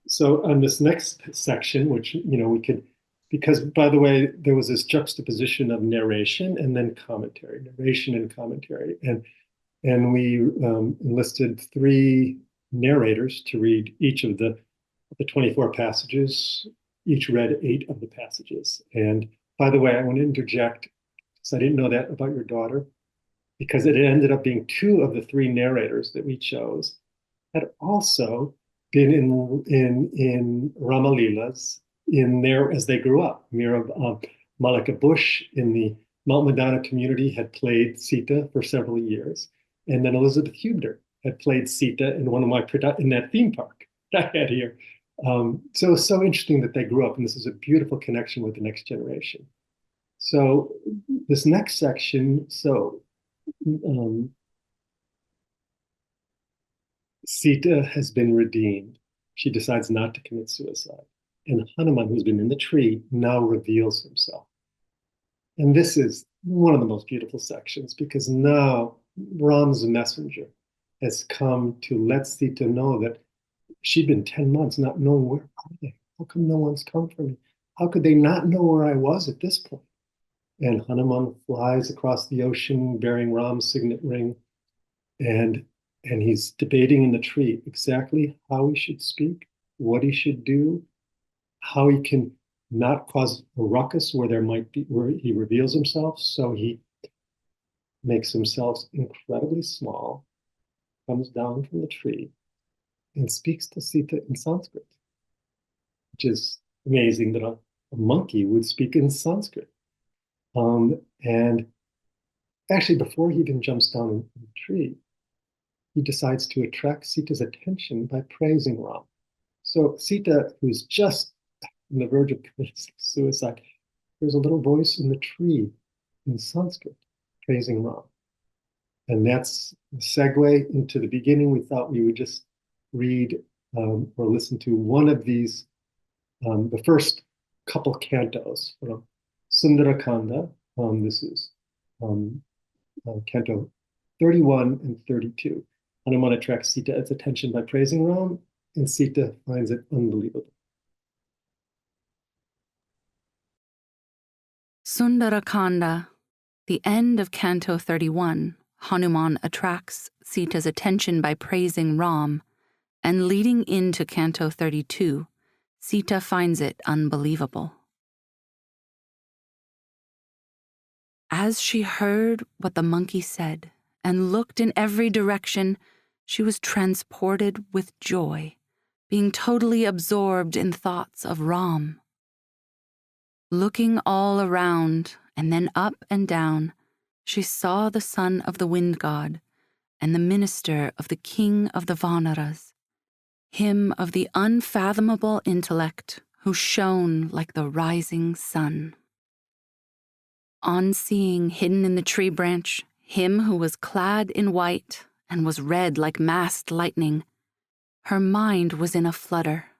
So on this next section, which, we could, because by the way, there was this juxtaposition of narration and then commentary, and we enlisted 3 narrators to read each of the 24 passages. Each read 8 of the passages. And by the way, I want to interject, because I didn't know that about your daughter, because it ended up being 2 of the 3 narrators that we chose had also been in Ramalilas in there as they grew up. Mallika Bush in the Mount Madonna community had played Sita for several years, and then Elizabeth Huebner had played Sita in in that theme park that I had here. So it's so interesting that they grew up, and this is a beautiful connection with the next generation. So this next section, Sita has been redeemed. She decides not to commit suicide. And Hanuman, who's been in the tree, now reveals himself. And this is one of the most beautiful sections, because now Ram's messenger has come to let Sita know that she'd been 10 months not knowing, where are they? How come no one's come for me? How could they not know where I was at this point? And Hanuman flies across the ocean bearing Ram's signet ring, and he's debating in the tree exactly how he should speak, what he should do, how he can not cause a ruckus where he reveals himself. So he makes himself incredibly small, comes down from the tree, and speaks to Sita in Sanskrit, which is amazing that a monkey would speak in Sanskrit. And actually, before he even jumps down in the tree, he decides to attract Sita's attention by praising Ram. So Sita, who's just on the verge of committing suicide, there's a little voice in the tree in Sanskrit praising Ram. And that's the segue into the beginning. We thought we would just read or listen to one of these, the first couple cantos from Sundara Kanda. This is canto 31 and 32. Hanuman attracts Sita's attention by praising Ram, and Sita finds it unbelievable. Sundara Kanda, the end of Canto 31, Hanuman attracts Sita's attention by praising Ram, and leading into Canto 32, Sita finds it unbelievable. As she heard what the monkey said and looked in every direction, she was transported with joy, being totally absorbed in thoughts of Ram. Looking all around and then up and down, she saw the son of the wind god and the minister of the king of the Vanaras, him of the unfathomable intellect who shone like the rising sun. On seeing hidden in the tree branch him who was clad in white and was red like massed lightning, Her mind was in a flutter.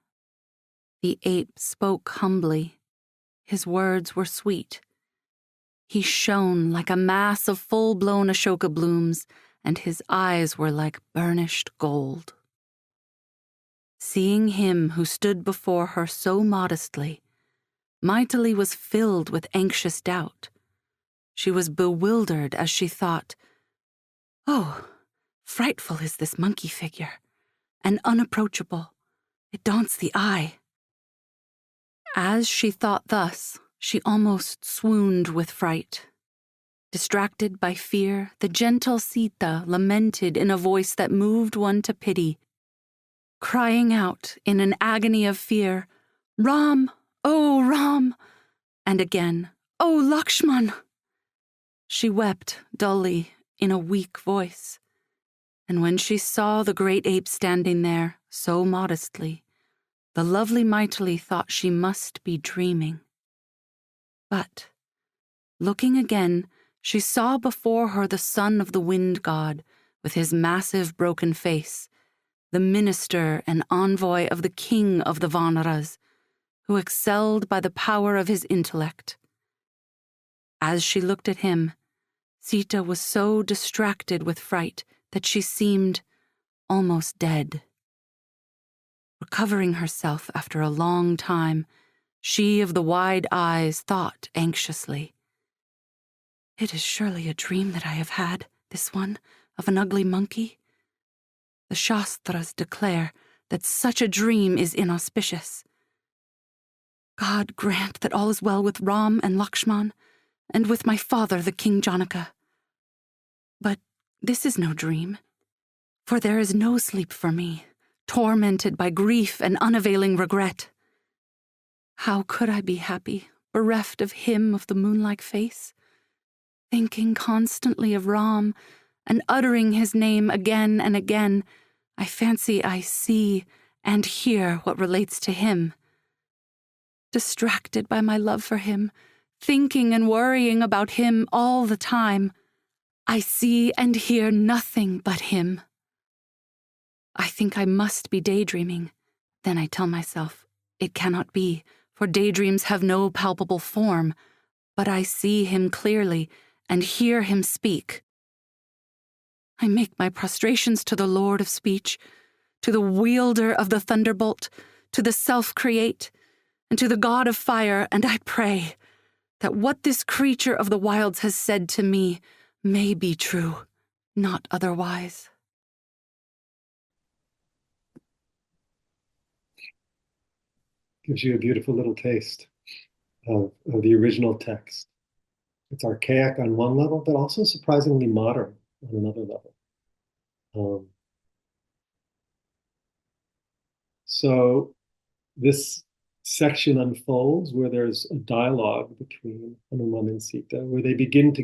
The ape spoke humbly. His words were sweet. He shone like a mass of full-blown Ashoka blooms, and his eyes were like burnished gold. Seeing him who stood before her so modestly, Maitali was filled with anxious doubt. She was bewildered as she thought, "Oh, frightful is this monkey figure, and unapproachable. It daunts the eye." As she thought thus, she almost swooned with fright. Distracted by fear, the gentle Sita lamented in a voice that moved one to pity, crying out in an agony of fear, "Ram, oh Ram!" and again, "Oh Lakshman!" She wept dully in a weak voice, and when she saw the great ape standing there so modestly, the lovely Maitali thought she must be dreaming. But, looking again, she saw before her the son of the wind god, with his massive broken face, the minister and envoy of the king of the Vanaras, who excelled by the power of his intellect. As she looked at him, Sita was so distracted with fright that she seemed almost dead. Recovering herself after a long time, she of the wide eyes thought anxiously, "It is surely a dream that I have had, this one, of an ugly monkey. The Shastras declare that such a dream is inauspicious. God grant that all is well with Ram and Lakshman, and with my father, the King Janaka. But this is no dream, for there is no sleep for me, tormented by grief and unavailing regret. How could I be happy, bereft of him of the moon-like face? Thinking constantly of Ram, and uttering his name again and again, I fancy I see and hear what relates to him. Distracted by my love for him, thinking and worrying about him all the time, I see and hear nothing but him. I think I must be daydreaming. Then I tell myself, it cannot be, for daydreams have no palpable form, but I see him clearly and hear him speak. I make my prostrations to the Lord of speech, to the wielder of the thunderbolt, to the self-create, and to the God of fire, and I pray that what this creature of the wilds has said to me may be true, not otherwise." Gives you a beautiful little taste of the original text. It's archaic on one level, but also surprisingly modern on another level. So this section unfolds where there's a dialogue between Hanuman and Sita, where they begin to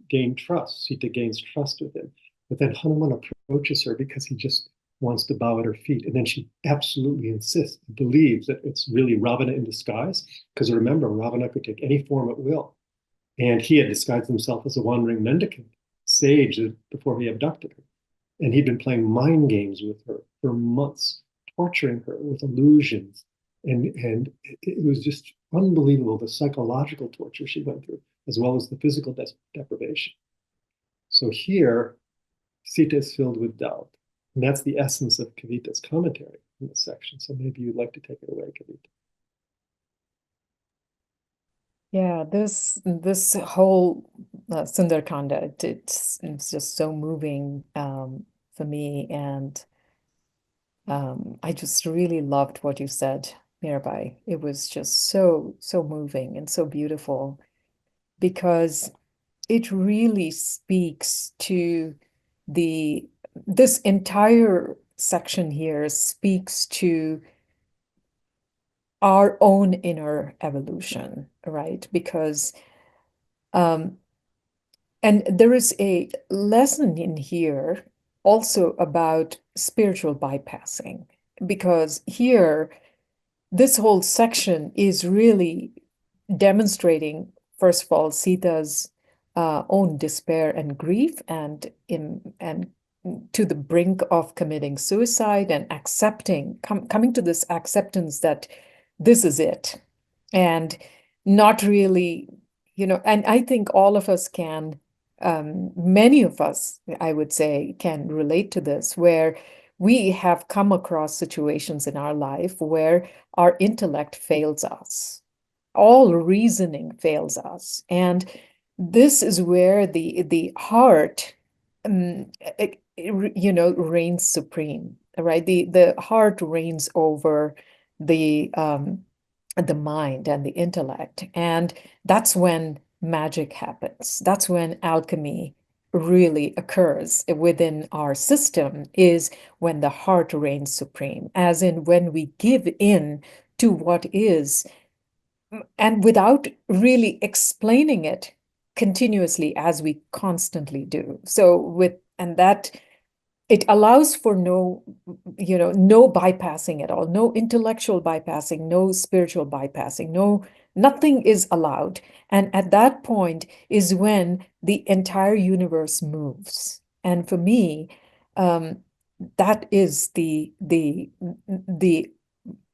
gain trust. Sita gains trust with him. But then Hanuman approaches her because he just wants to bow at her feet. And then she absolutely insists, believes that it's really Ravana in disguise. Because remember, Ravana could take any form at will. And he had disguised himself as a wandering mendicant, sage, before he abducted her. And he'd been playing mind games with her for months, torturing her with illusions. And it was just unbelievable, the psychological torture she went through, as well as the physical deprivation. So here, Sita is filled with doubt. And that's the essence of Kavitha's commentary in this section. So maybe you'd like to take it away, Kavitha. Yeah, this whole Sundara Kanda, it's just so moving for me, and I just really loved what you said, Mirabai. It was just so moving and so beautiful, because it really speaks to this entire section here speaks to our own inner evolution, right? Because and there is a lesson in here also about spiritual bypassing, because here this whole section is really demonstrating, first of all, Sita's own despair and grief, and to the brink of committing suicide and accepting, coming to this acceptance that this is it, and not really, and I think all of us can, many of us, I would say, can relate to this, where we have come across situations in our life where our intellect fails us. All reasoning fails us. And this is where the heart, reigns supreme, right? The heart reigns over the mind and the intellect. And that's when magic happens. That's when alchemy really occurs within our system, is when the heart reigns supreme, as in when we give in to what is, and without really explaining it continuously, as we constantly do. And that it allows for no bypassing at all, no intellectual bypassing, no spiritual bypassing, nothing is allowed. And at that point is when the entire universe moves. And for me, that is the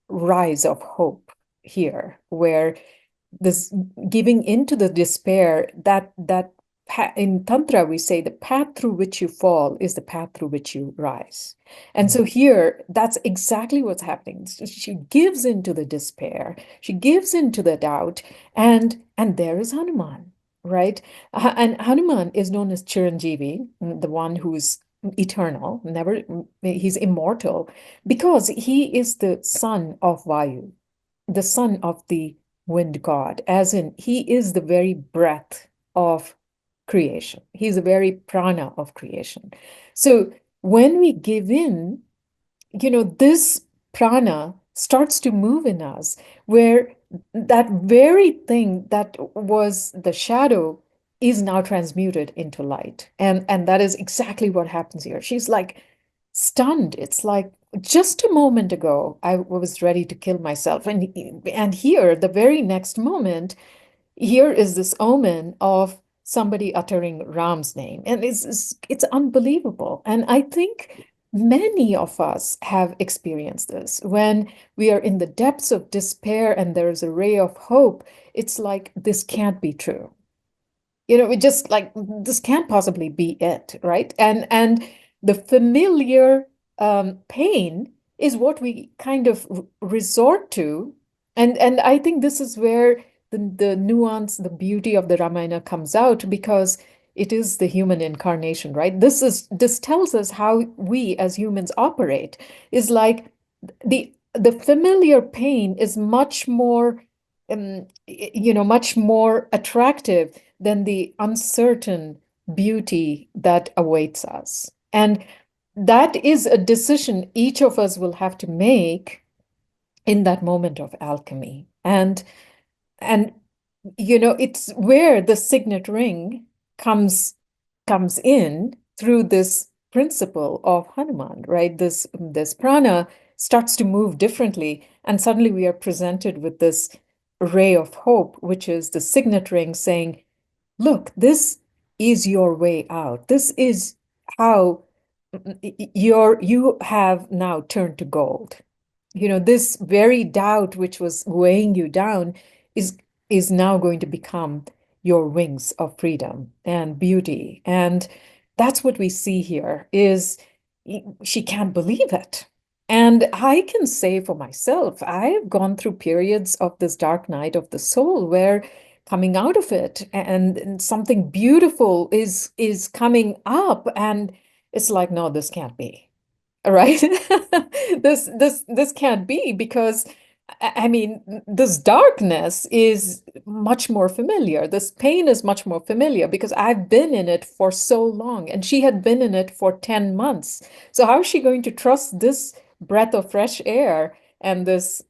rise of hope here, where this giving into the despair, that in Tantra, we say the path through which you fall is the path through which you rise. And so here, that's exactly what's happening. She gives into the despair, she gives into the doubt, and there is Hanuman, right? And Hanuman is known as Chiranjeevi, the one who's eternal, he's immortal, because he is the son of Vayu, the son of the wind god, as in he is the very breath of creation. He's the very prana of creation. So when we give in, this prana starts to move in us, where that very thing that was the shadow is now transmuted into light. And that is exactly what happens here. She's like stunned. It's like, just a moment ago, I was ready to kill myself. And here, the very next moment, here is this omen of somebody uttering Ram's name. And it's unbelievable. And I think many of us have experienced this. When we are in the depths of despair and there is a ray of hope, it's like, this can't be true. It just like, this can't possibly be it, right? And the familiar pain is what we kind of resort to. And I think this is where the nuance, the beauty of the Ramayana comes out, because it is the human incarnation, right? This tells us how we as humans operate, is like the familiar pain is much more, much more attractive than the uncertain beauty that awaits us. And that is a decision each of us will have to make in that moment of alchemy. And it's where the signet ring comes in through this principle of Hanuman, right? This prana starts to move differently, and suddenly we are presented with this ray of hope, which is the signet ring saying, look, this is your way out. This is how you have now turned to gold. This very doubt which was weighing you down is now going to become your wings of freedom and beauty. And that's what we see here, is she can't believe it. And I can say for myself, I've gone through periods of this dark night of the soul where coming out of it and something beautiful is coming up, and it's like, no, this can't be. Right? This can't be, because I mean, this darkness is much more familiar. This pain is much more familiar, because I've been in it for so long, and she had been in it for 10 months. So how is she going to trust this breath of fresh air and this,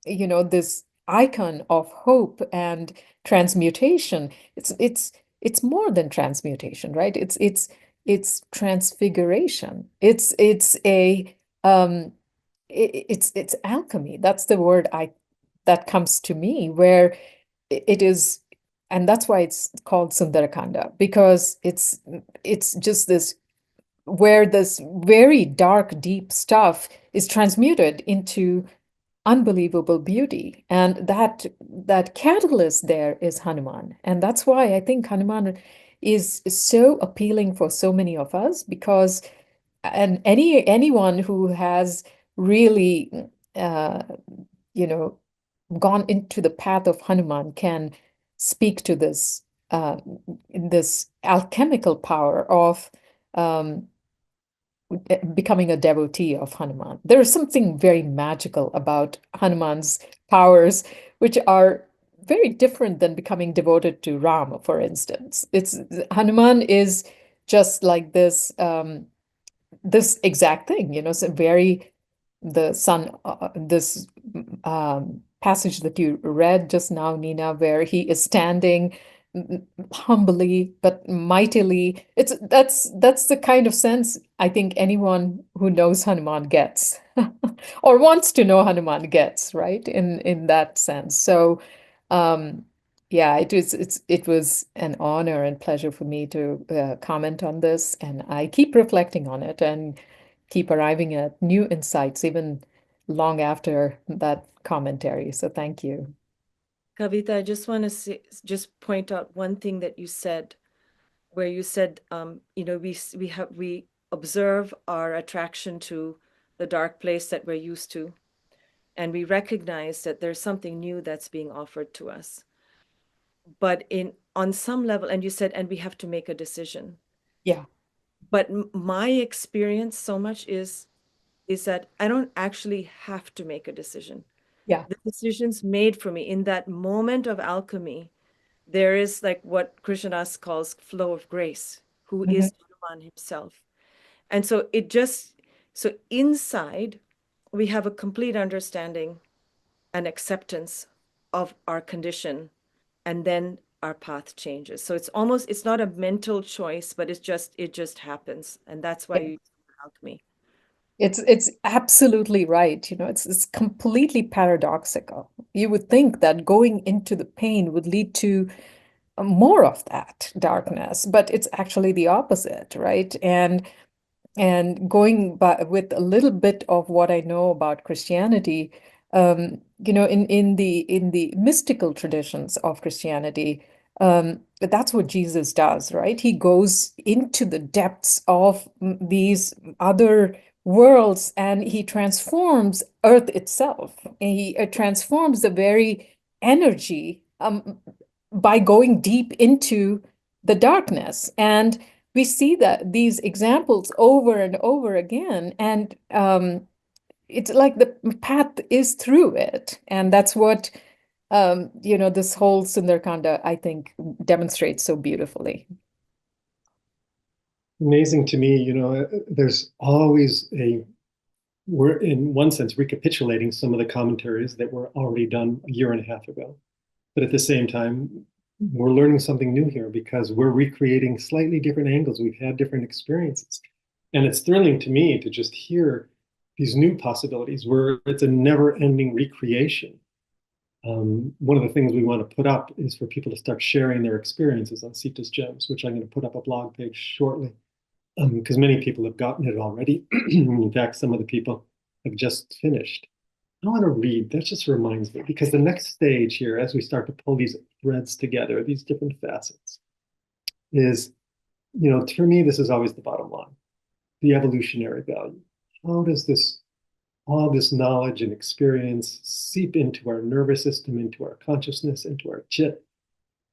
this icon of hope and transmutation? It's more than transmutation, right? It's transfiguration. It's alchemy. That's the word that comes to me, where it is, and that's why it's called Sundara Kanda, because it's just this where this very dark, deep stuff is transmuted into unbelievable beauty. And that catalyst there is Hanuman. And that's why I think Hanuman is so appealing for so many of us, because and anyone who has really you know, gone into the path of Hanuman can speak to this this alchemical power of becoming a devotee of Hanuman. There is something very magical about Hanuman's powers, which are very different than becoming devoted to Rama, for instance. It's Hanuman is just like this this exact thing, you know, so very the sun, this passage that you read just now, Nina, where he is standing humbly but mightily. That's the kind of sense I think anyone who knows Hanuman gets, or wants to know Hanuman gets, right? In that sense. So, yeah, it was an honor and pleasure for me to comment on this, and I keep reflecting on it and keep arriving at new insights even long after that commentary. So thank you. Kavitha, I just want to just point out one thing that you said, where you said, you know, we observe our attraction to the dark place that we're used to, and we recognize that there's something new that's being offered to us. But on some level, and you said, and we have to make a decision. Yeah. But my experience so much is that I don't actually have to make a decision. Yeah. The decision's made for me in that moment of alchemy. There is like what Krishna calls flow of grace, who is Hanuman himself. And so so inside, we have a complete understanding and acceptance of our condition, and then our path changes. So it's not a mental choice, but it just happens. And that's why you alchemy. It's absolutely right. You know, it's completely paradoxical. You would think that going into the pain would lead to more of that darkness, but it's actually the opposite, right? And going by with a little bit of what I know about Christianity, you know, in the mystical traditions of Christianity, that's what Jesus does, right? He goes into the depths of these other worlds and he transforms Earth itself. He transforms the very energy by going deep into the darkness. And we see that these examples over and over again, and it's like the path is through it, and that's what you know, this whole Sundara Kanda, I think, demonstrates so beautifully. Amazing to me, you know, there's always we're in one sense recapitulating some of the commentaries that were already done a year and a half ago. But at the same time, we're learning something new here because we're recreating slightly different angles. We've had different experiences. And it's thrilling to me to just hear these new possibilities where it's a never-ending recreation. One of the things we want to put up is for people to start sharing their experiences on Sita's Gems, which I'm going to put up a blog page shortly, because many people have gotten it already. In fact, some of the people have just finished. I want to read, that just reminds me, because the next stage here, as we start to pull these threads together, these different facets, is, you know, for me, this is always the bottom line, the evolutionary value. How does all this knowledge and experience seep into our nervous system, into our consciousness, into our chit,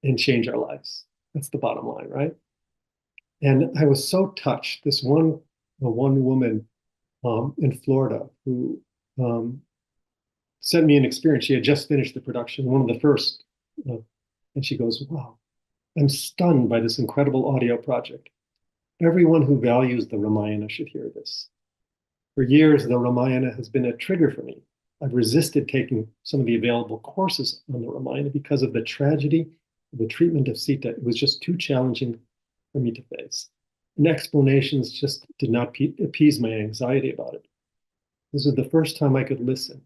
and change our lives? That's the bottom line, right? And I was so touched. This one woman in Florida who sent me an experience. She had just finished the production, one of the first. And she goes, wow, I'm stunned by this incredible audio project. Everyone who values the Ramayana should hear this. For years, the Ramayana has been a trigger for me. I've resisted taking some of the available courses on the Ramayana because of the tragedy of the treatment of Sita. It was just too challenging for me to face. And explanations just did not appease my anxiety about it. This was the first time I could listen.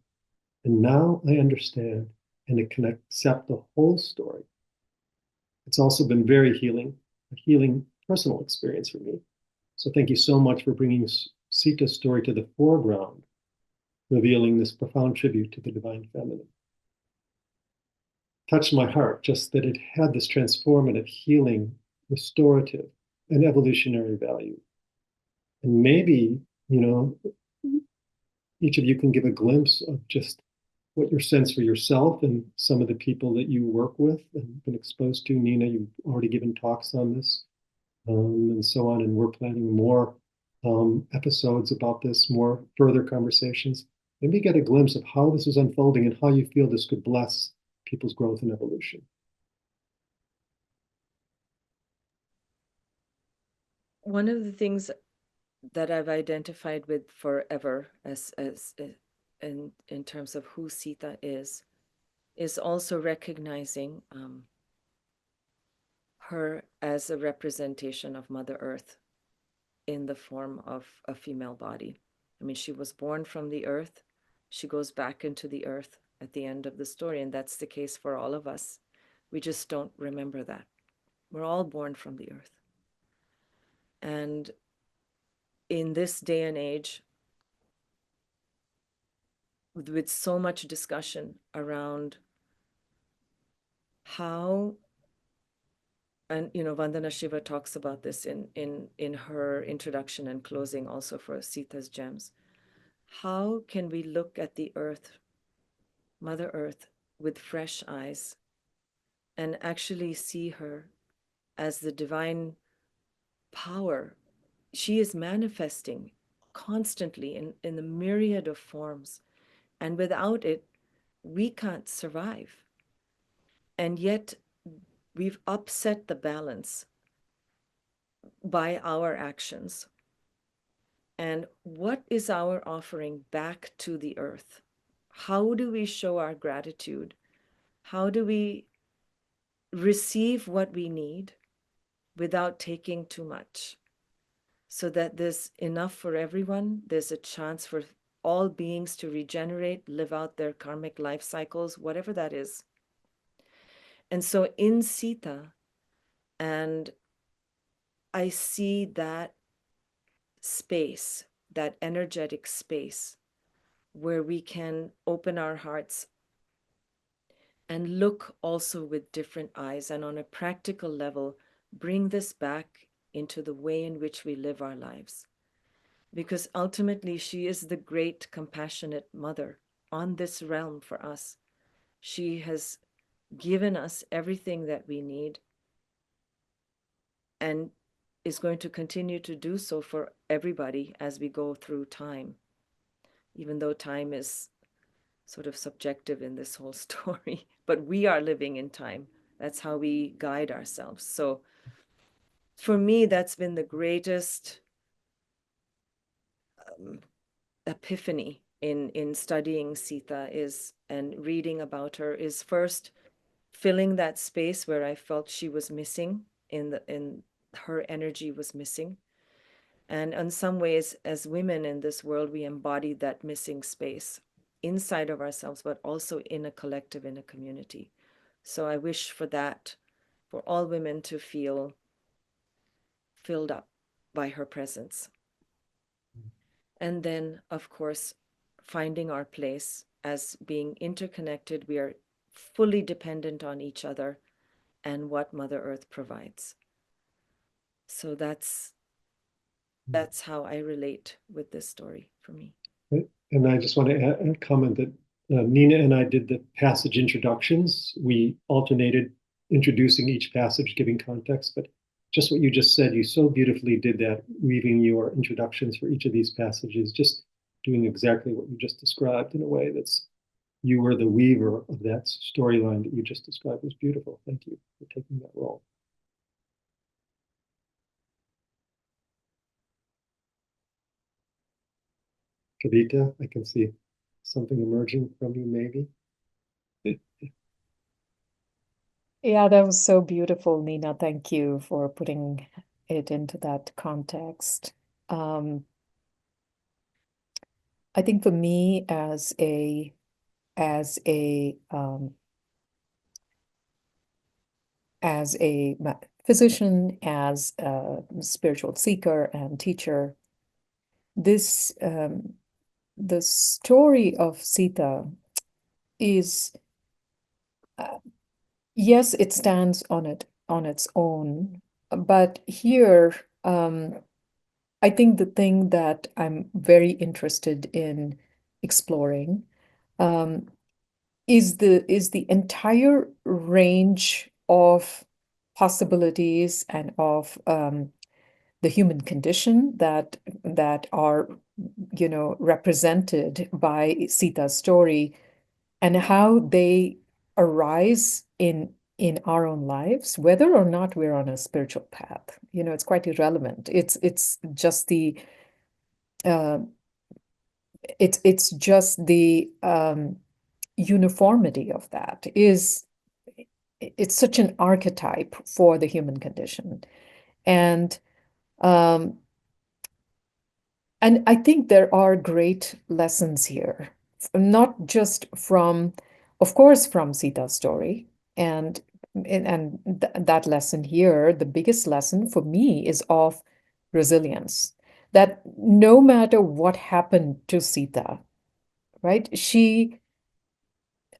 And now I understand and I can accept the whole story. It's also been very healing, a healing personal experience for me. So thank you so much for bringing Sita's story to the foreground, revealing this profound tribute to the Divine Feminine. Touched my heart just that it had this transformative, healing, restorative, and evolutionary value. And maybe, each of you can give a glimpse of just what your sense for yourself and some of the people that you work with and been exposed to. Nina, you've already given talks on this, and so on, and we're planning more episodes about this, more further conversations. Maybe get a glimpse of how this is unfolding and how you feel this could bless people's growth and evolution. One of the things that I've identified with forever as in terms of who Sita is also recognizing her as a representation of Mother Earth in the form of a female body. I mean, she was born from the earth. She goes back into the earth at the end of the story, and that's the case for all of us. We just don't remember that. We're all born from the earth. And in this day and age, with so much discussion around how, and Vandana Shiva talks about this in her introduction and closing also for Sita's Gems. How can we look at the earth, Mother Earth, with fresh eyes and actually see her as the divine power? She is manifesting constantly in the myriad of forms, and without it, we can't survive. And yet, we've upset the balance by our actions. And what is our offering back to the earth? How do we show our gratitude? How do we receive what we need without taking too much, so that there's enough for everyone? There's a chance for all beings to regenerate, live out their karmic life cycles, whatever that is. And so in Sita, and I see that space, that energetic space, where we can open our hearts and look also with different eyes, and on a practical level, bring this back into the way in which we live our lives. Because ultimately, she is the great compassionate mother on this realm for us. She has given us everything that we need and is going to continue to do so for everybody as we go through time, even though time is sort of subjective in this whole story, but we are living in time. That's how we guide ourselves. So for me, that's been the greatest epiphany in studying Sita is, and reading about her, is first filling that space where I felt she was missing, in her energy was missing. And in some ways, as women in this world, we embody that missing space inside of ourselves, but also in a collective, in a community. So I wish for that, for all women to feel filled up by her presence. And then, of course, finding our place as being interconnected. We are fully dependent on each other and what Mother Earth provides. So that's how I relate with this story for me. And I just want to add a comment that Nina and I did the passage introductions. We alternated introducing each passage, giving context, but just what you just said, you so beautifully did that, weaving your introductions for each of these passages, just doing exactly what you just described in a way that's, you were the weaver of that storyline that you just described. It was beautiful. Thank you for taking that role. Kavitha, I can see something emerging from you, maybe. Yeah, that was so beautiful, Nina. Thank you for putting it into that context. I think for me, as a as a physician, as a spiritual seeker and teacher, this the story of Sita is, yes, it stands on its own, but here, I think the thing that I'm very interested in exploring is the entire range of possibilities and of the human condition that are, represented by Sita's story, and how they arise in our own lives, whether or not we're on a spiritual path. It's quite irrelevant. It's just the it's just the uniformity of that is, it's such an archetype for the human condition. And I think there are great lessons here, not just from, of course, from Sita's story. And that lesson here, the biggest lesson for me is of resilience, that no matter what happened to Sita, right, she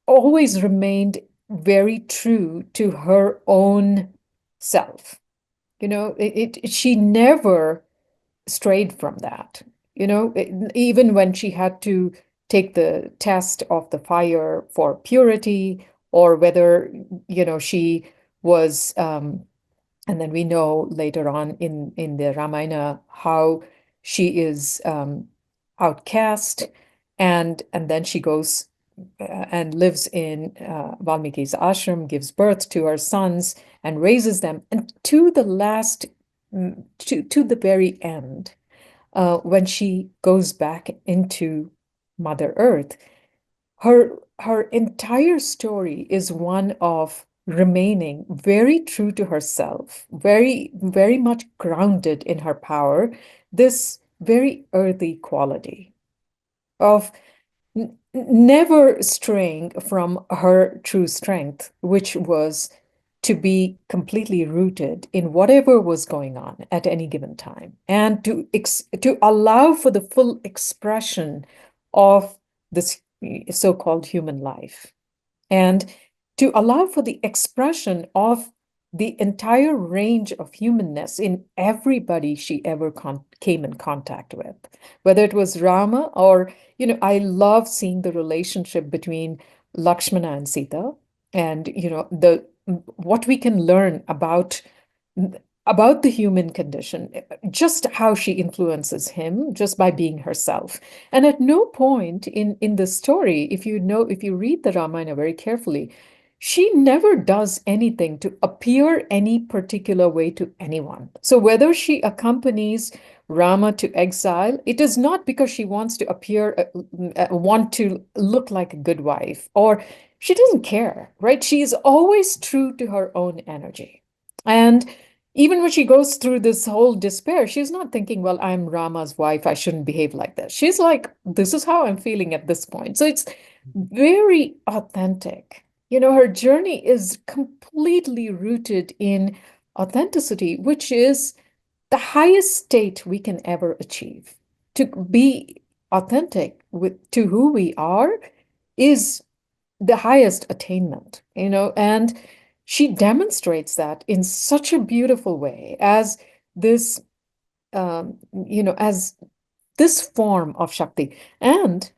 always remained very true to her own self. She never strayed from that. Even when she had to take the test of the fire for purity, or whether, she was, and then we know later on in the Ramayana how she is outcast, and then she goes and lives in Valmiki's ashram, gives birth to her sons and raises them, and to the last, to the very end, when she goes back into Mother Earth, her entire story is one of remaining very true to herself, very, very much grounded in her power, this very earthy quality of never straying from her true strength, which was to be completely rooted in whatever was going on at any given time, and to allow for the full expression of this so-called human life, and to allow for the expression of the entire range of humanness in everybody she ever came in contact with, whether it was Rama or, I love seeing the relationship between Lakshmana and Sita, and, what we can learn about the human condition, just how she influences him just by being herself. And at no point in the story, if you read the Ramayana very carefully, she never does anything to appear any particular way to anyone. So whether she accompanies Rama to exile, it is not because she wants to appear, want to look like a good wife, or she doesn't care, right? She is always true to her own energy. And even when she goes through this whole despair, she's not thinking, well, I'm Rama's wife, I shouldn't behave like this. She's like, this is how I'm feeling at this point. So it's very authentic. Her journey is completely rooted in authenticity, which is the highest state we can ever achieve. To be authentic to who we are is the highest attainment, and she demonstrates that in such a beautiful way as this, as this form of Shakti. And,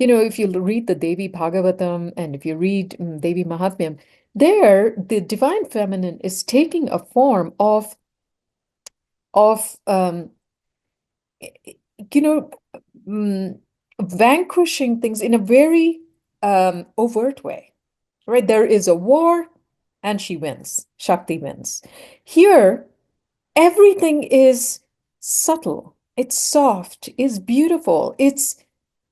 if you read the Devi Bhagavatam and if you read Devi Mahatmyam, there the divine feminine is taking a form of vanquishing things in a very overt way, right? There is a war and she wins. Shakti wins. Here, everything is subtle. It's soft. It's beautiful. It's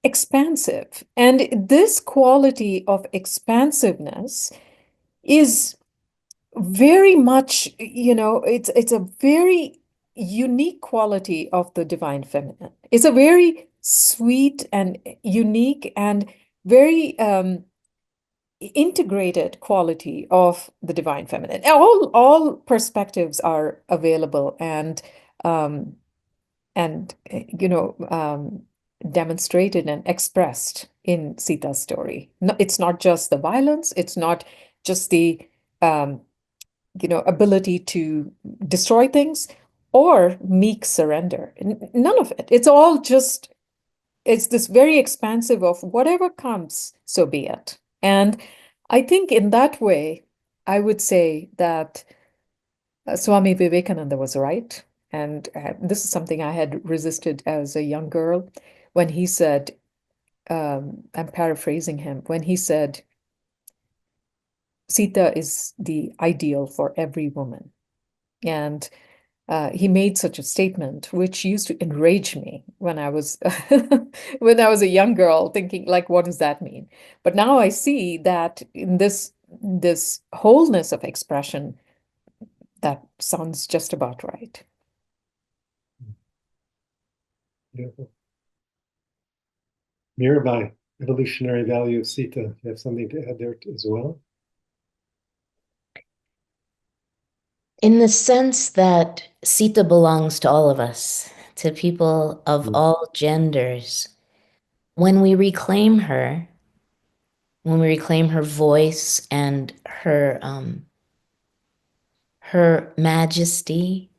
expansive. And this quality of expansiveness is very much, it's a very unique quality of the divine feminine. It's a very sweet and unique and very integrated quality of the divine feminine. All perspectives are available um, and demonstrated and expressed in Sita's story. No, it's not just the violence, it's not just the ability to destroy things or meek surrender. None of it. It's all just, it's this very expansive of whatever comes, so be it. And I think in that way, I would say that Swami Vivekananda was right. And this is something I had resisted as a young girl when he said, I'm paraphrasing him, when he said, Sita is the ideal for every woman. And he made such a statement, which used to enrage me when I was when I was a young girl, thinking like, what does that mean? But now I see that in this wholeness of expression, that sounds just about right. Beautiful. Mirabai, evolutionary value of Sita. Do you have something to add there as well? In the sense that Sita belongs to all of us, to people of all genders. When we reclaim her voice and her majesty,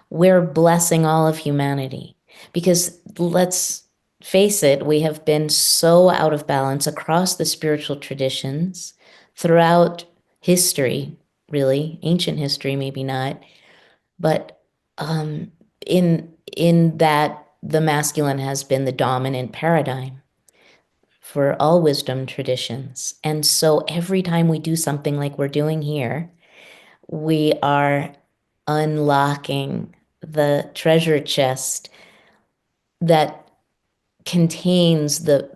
we're blessing all of humanity. Because let's face it, we have been so out of balance across the spiritual traditions throughout history, really, ancient history, maybe not, but in that the masculine has been the dominant paradigm for all wisdom traditions. And so every time we do something like we're doing here, we are unlocking the treasure chest that contains the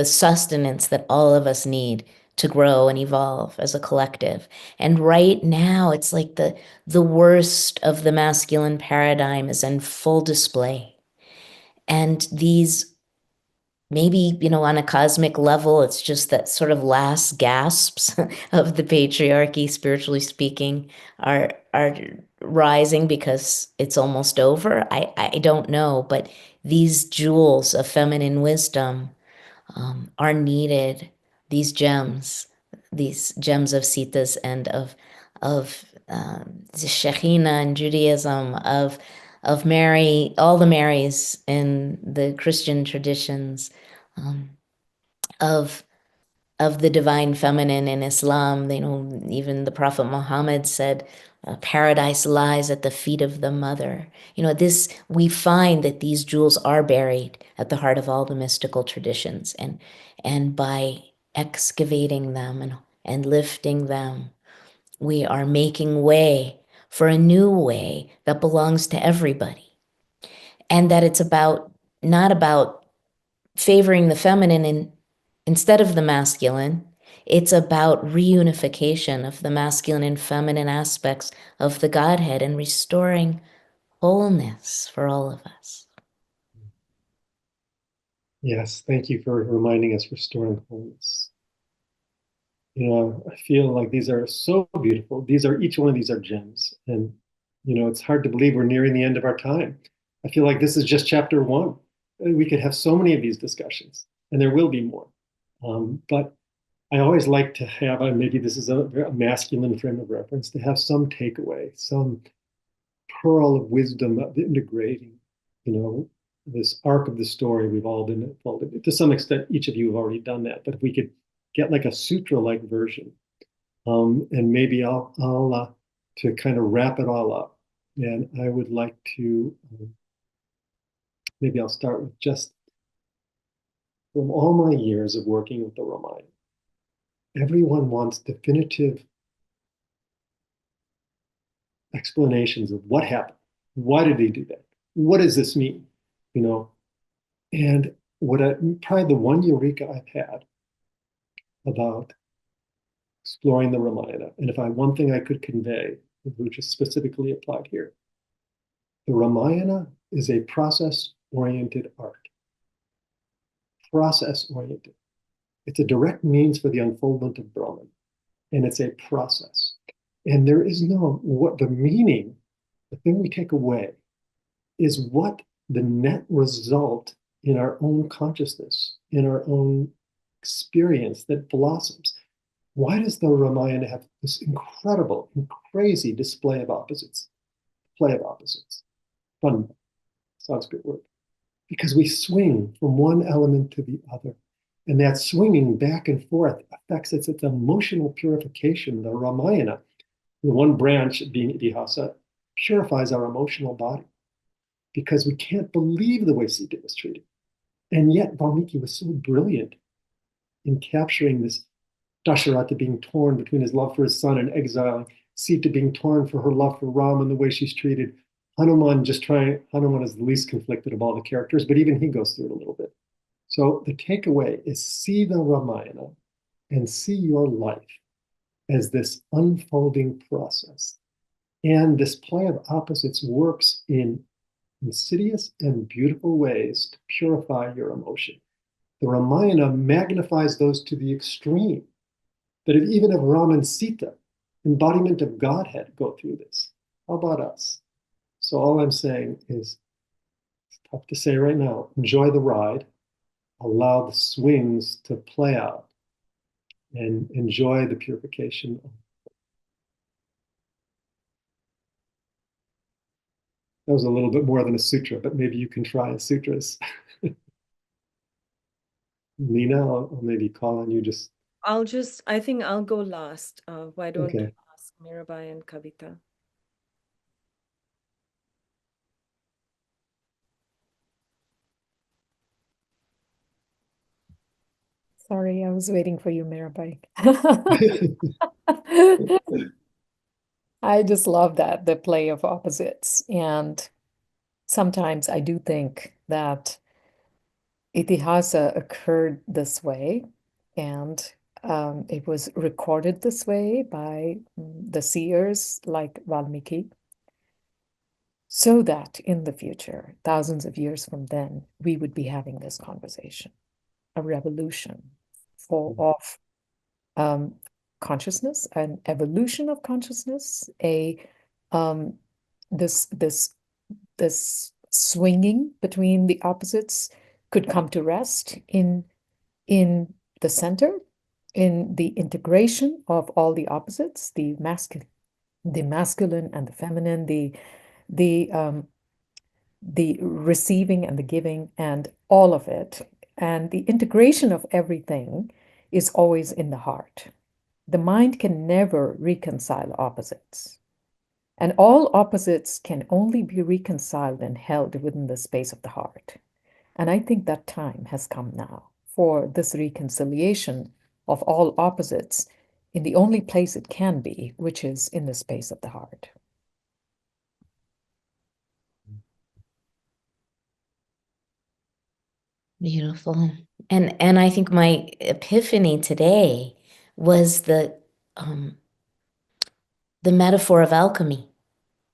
sustenance that all of us need to grow and evolve as a collective. And right now, it's like the worst of the masculine paradigm is in full display. And these, maybe, on a cosmic level, it's just that sort of last gasps of the patriarchy, spiritually speaking, are rising because it's almost over. I don't know, but these jewels of feminine wisdom are needed. These gems of Sita's and of the Shekhinah in Judaism, of Mary, all the Marys in the Christian traditions, of the divine feminine in Islam. Even the Prophet Muhammad said, paradise lies at the feet of the mother. We find that these jewels are buried at the heart of all the mystical traditions. And by excavating them and lifting them, we are making way for a new way that belongs to everybody. And that it's not about favoring the feminine instead of the masculine. It's about reunification of the masculine and feminine aspects of the Godhead and restoring wholeness for all of us. Yes, thank you for reminding us restoring wholeness. I feel like these are so beautiful. Each one of these are gems. And, it's hard to believe we're nearing the end of our time. I feel like this is just chapter 1. We could have so many of these discussions, and there will be more. But I always like to have, maybe this is a masculine frame of reference, to have some takeaway, some pearl of wisdom of integrating, this arc of the story we've all been involved in. To some extent, each of you have already done that. But if we could get like a sutra-like version, and maybe I'll to kind of wrap it all up. And I would like to, maybe I'll start with just from all my years of working with the Ramayana. Everyone wants definitive explanations of what happened. Why did he do that? What does this mean? And probably the one eureka I've had about exploring the Ramayana, and if one thing I could convey, which is specifically applied here, the Ramayana is a process-oriented art. Process-oriented. It's a direct means for the unfoldment of Brahman. And it's a process. And there is what the meaning, the thing we take away, is what the net result in our own consciousness, in our own experience that blossoms. Why does the Ramayana have this incredible and crazy display of opposites? Play of opposites. Fun. Sanskrit word. Because we swing from one element to the other. And that swinging back and forth affects its emotional purification. The Ramayana, the one branch being Itihasa, purifies our emotional body because we can't believe the way Sita was treated. And yet Valmiki was so brilliant in capturing this Dasharatha being torn between his love for his son and exiling, Sita being torn for her love for Ram and the way she's treated. Hanuman is the least conflicted of all the characters, but even he goes through it a little bit. So the takeaway is see the Ramayana and see your life as this unfolding process. And this play of opposites works in insidious and beautiful ways to purify your emotion. The Ramayana magnifies those to the extreme. That even if Ram and Sita, embodiment of Godhead, go through this, how about us? So all I'm saying is, it's tough to say right now, enjoy the ride, allow the swings to play out, and enjoy the purification. That was a little bit more than a sutra, but maybe you can try sutras. Nina, I'll maybe call on you just. I think I'll go last. Why don't Okay. you ask Mirabai and Kavitha? Sorry, I was waiting for you, Mirabai. I just love that, the play of opposites. And sometimes I do think that Itihasa occurred this way, and it was recorded this way by the seers like Valmiki, so that in the future, thousands of years from then, we would be having this conversation, a revolution of consciousness, an evolution of consciousness, this swinging between the opposites could come to rest in the center, in the integration of all the opposites, the masculine and the feminine, the receiving and the giving, and all of it. And the integration of everything is always in the heart. The mind can never reconcile opposites. And all opposites can only be reconciled and held within the space of the heart. And I think that time has come now for this reconciliation of all opposites in the only place it can be, which is in the space of the heart. Beautiful. And I think my epiphany today was the metaphor of alchemy,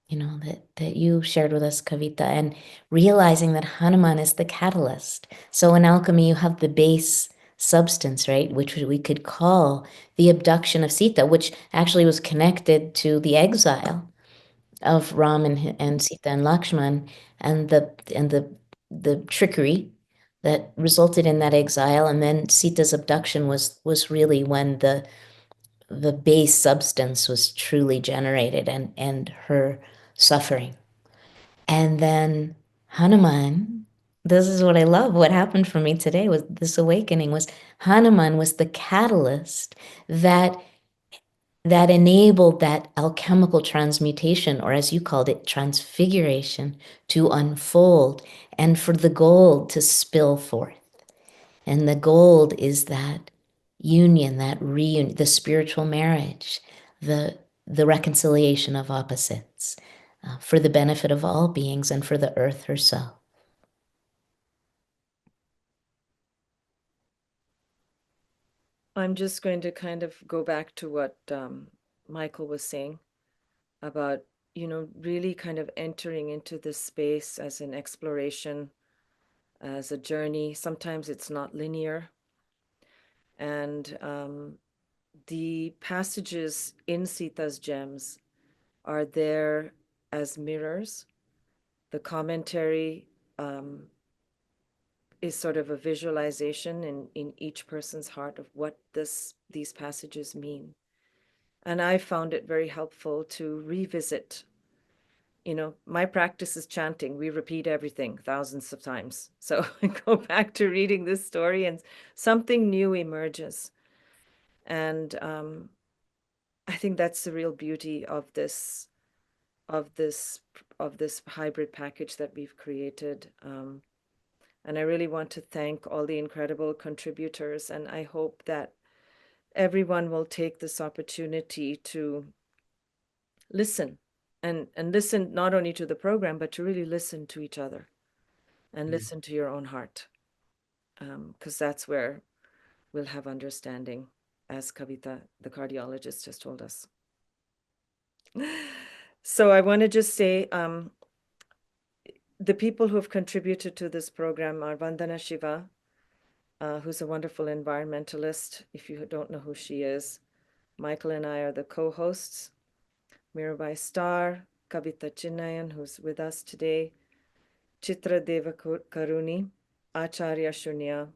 that you shared with us, Kavitha, and realizing that Hanuman is the catalyst. So in alchemy, you have the base substance, right, which we could call the abduction of Sita, which actually was connected to the exile of Ram and Sita and Lakshman, and the trickery that resulted in that exile. And then Sita's abduction was really when the base substance was truly generated, and her suffering. And then Hanuman, this is what I love. What happened for me today was this awakening was Hanuman was the catalyst that enabled that alchemical transmutation, or as you called it, transfiguration, to unfold and for the gold to spill forth. And the gold is that union, that reunion, the spiritual marriage, the reconciliation of opposites, for the benefit of all beings and for the earth herself. I'm just going to kind of go back to what Michael was saying about, really kind of entering into this space as an exploration, as a journey. Sometimes it's not linear. And the passages in Sita's gems are there as mirrors. The commentary is sort of a visualization in each person's heart of what these passages mean. And I found it very helpful to revisit. You know, my practice is chanting. We repeat everything thousands of times. So I go back to reading this story and something new emerges. And I think that's the real beauty of this hybrid package that we've created. And I really want to thank all the incredible contributors. And I hope that everyone will take this opportunity to listen and listen not only to the program, but to really listen to each other and listen to your own heart. Because that's where we'll have understanding, as Kavitha, the cardiologist, just told us. So I want to just say, the people who have contributed to this program are Vandana Shiva, who's a wonderful environmentalist. If you don't know who she is, Michael and I are the co-hosts. Mirabai Starr, Kavitha Chinnaiyan, who's with us today, Chitra Deva Karuni, Acharya Shunya,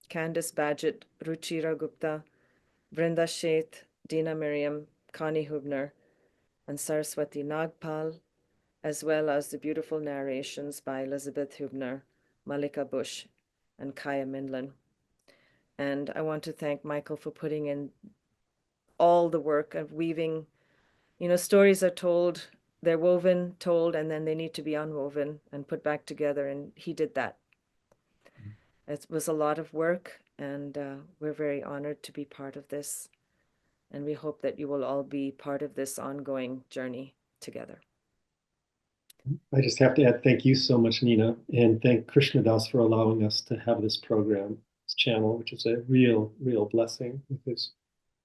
Candice Badgett, Ruchira Gupta, Brinda Sheth, Dina Miriam, Connie Hubner, and Saraswati Nagpal, as well as the beautiful narrations by Elizabeth Hubner, Mallika Bush, and Kaya Minlin. And I want to thank Michael for putting in all the work of weaving. You know, stories are told, they're woven, told, and then they need to be unwoven and put back together, and he did that. It was a lot of work, and we're very honored to be part of this. And we hope that you will all be part of this ongoing journey together. I just have to add, thank you so much, Nina, and thank Krishna Das for allowing us to have this program, this channel, which is a real, real blessing with his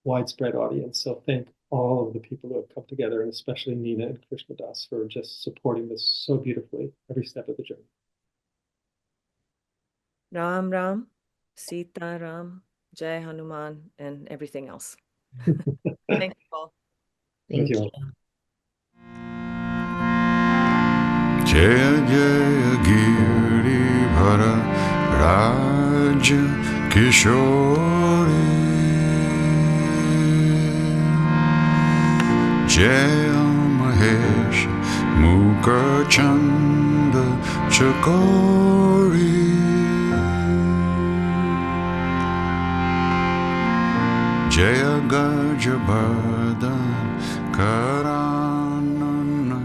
widespread audience. So thank all of the people who have come together, and especially Nina and Krishna Das for just supporting this so beautifully every step of the journey. Ram Ram, Sita Ram, Jai Hanuman, and everything else. Thank you all. Thank you all. Jaya Jaya Girivara Raja Kishore Jaya Mahesh Mukha Chanda Chakori Jaya Gajabardhan Karanana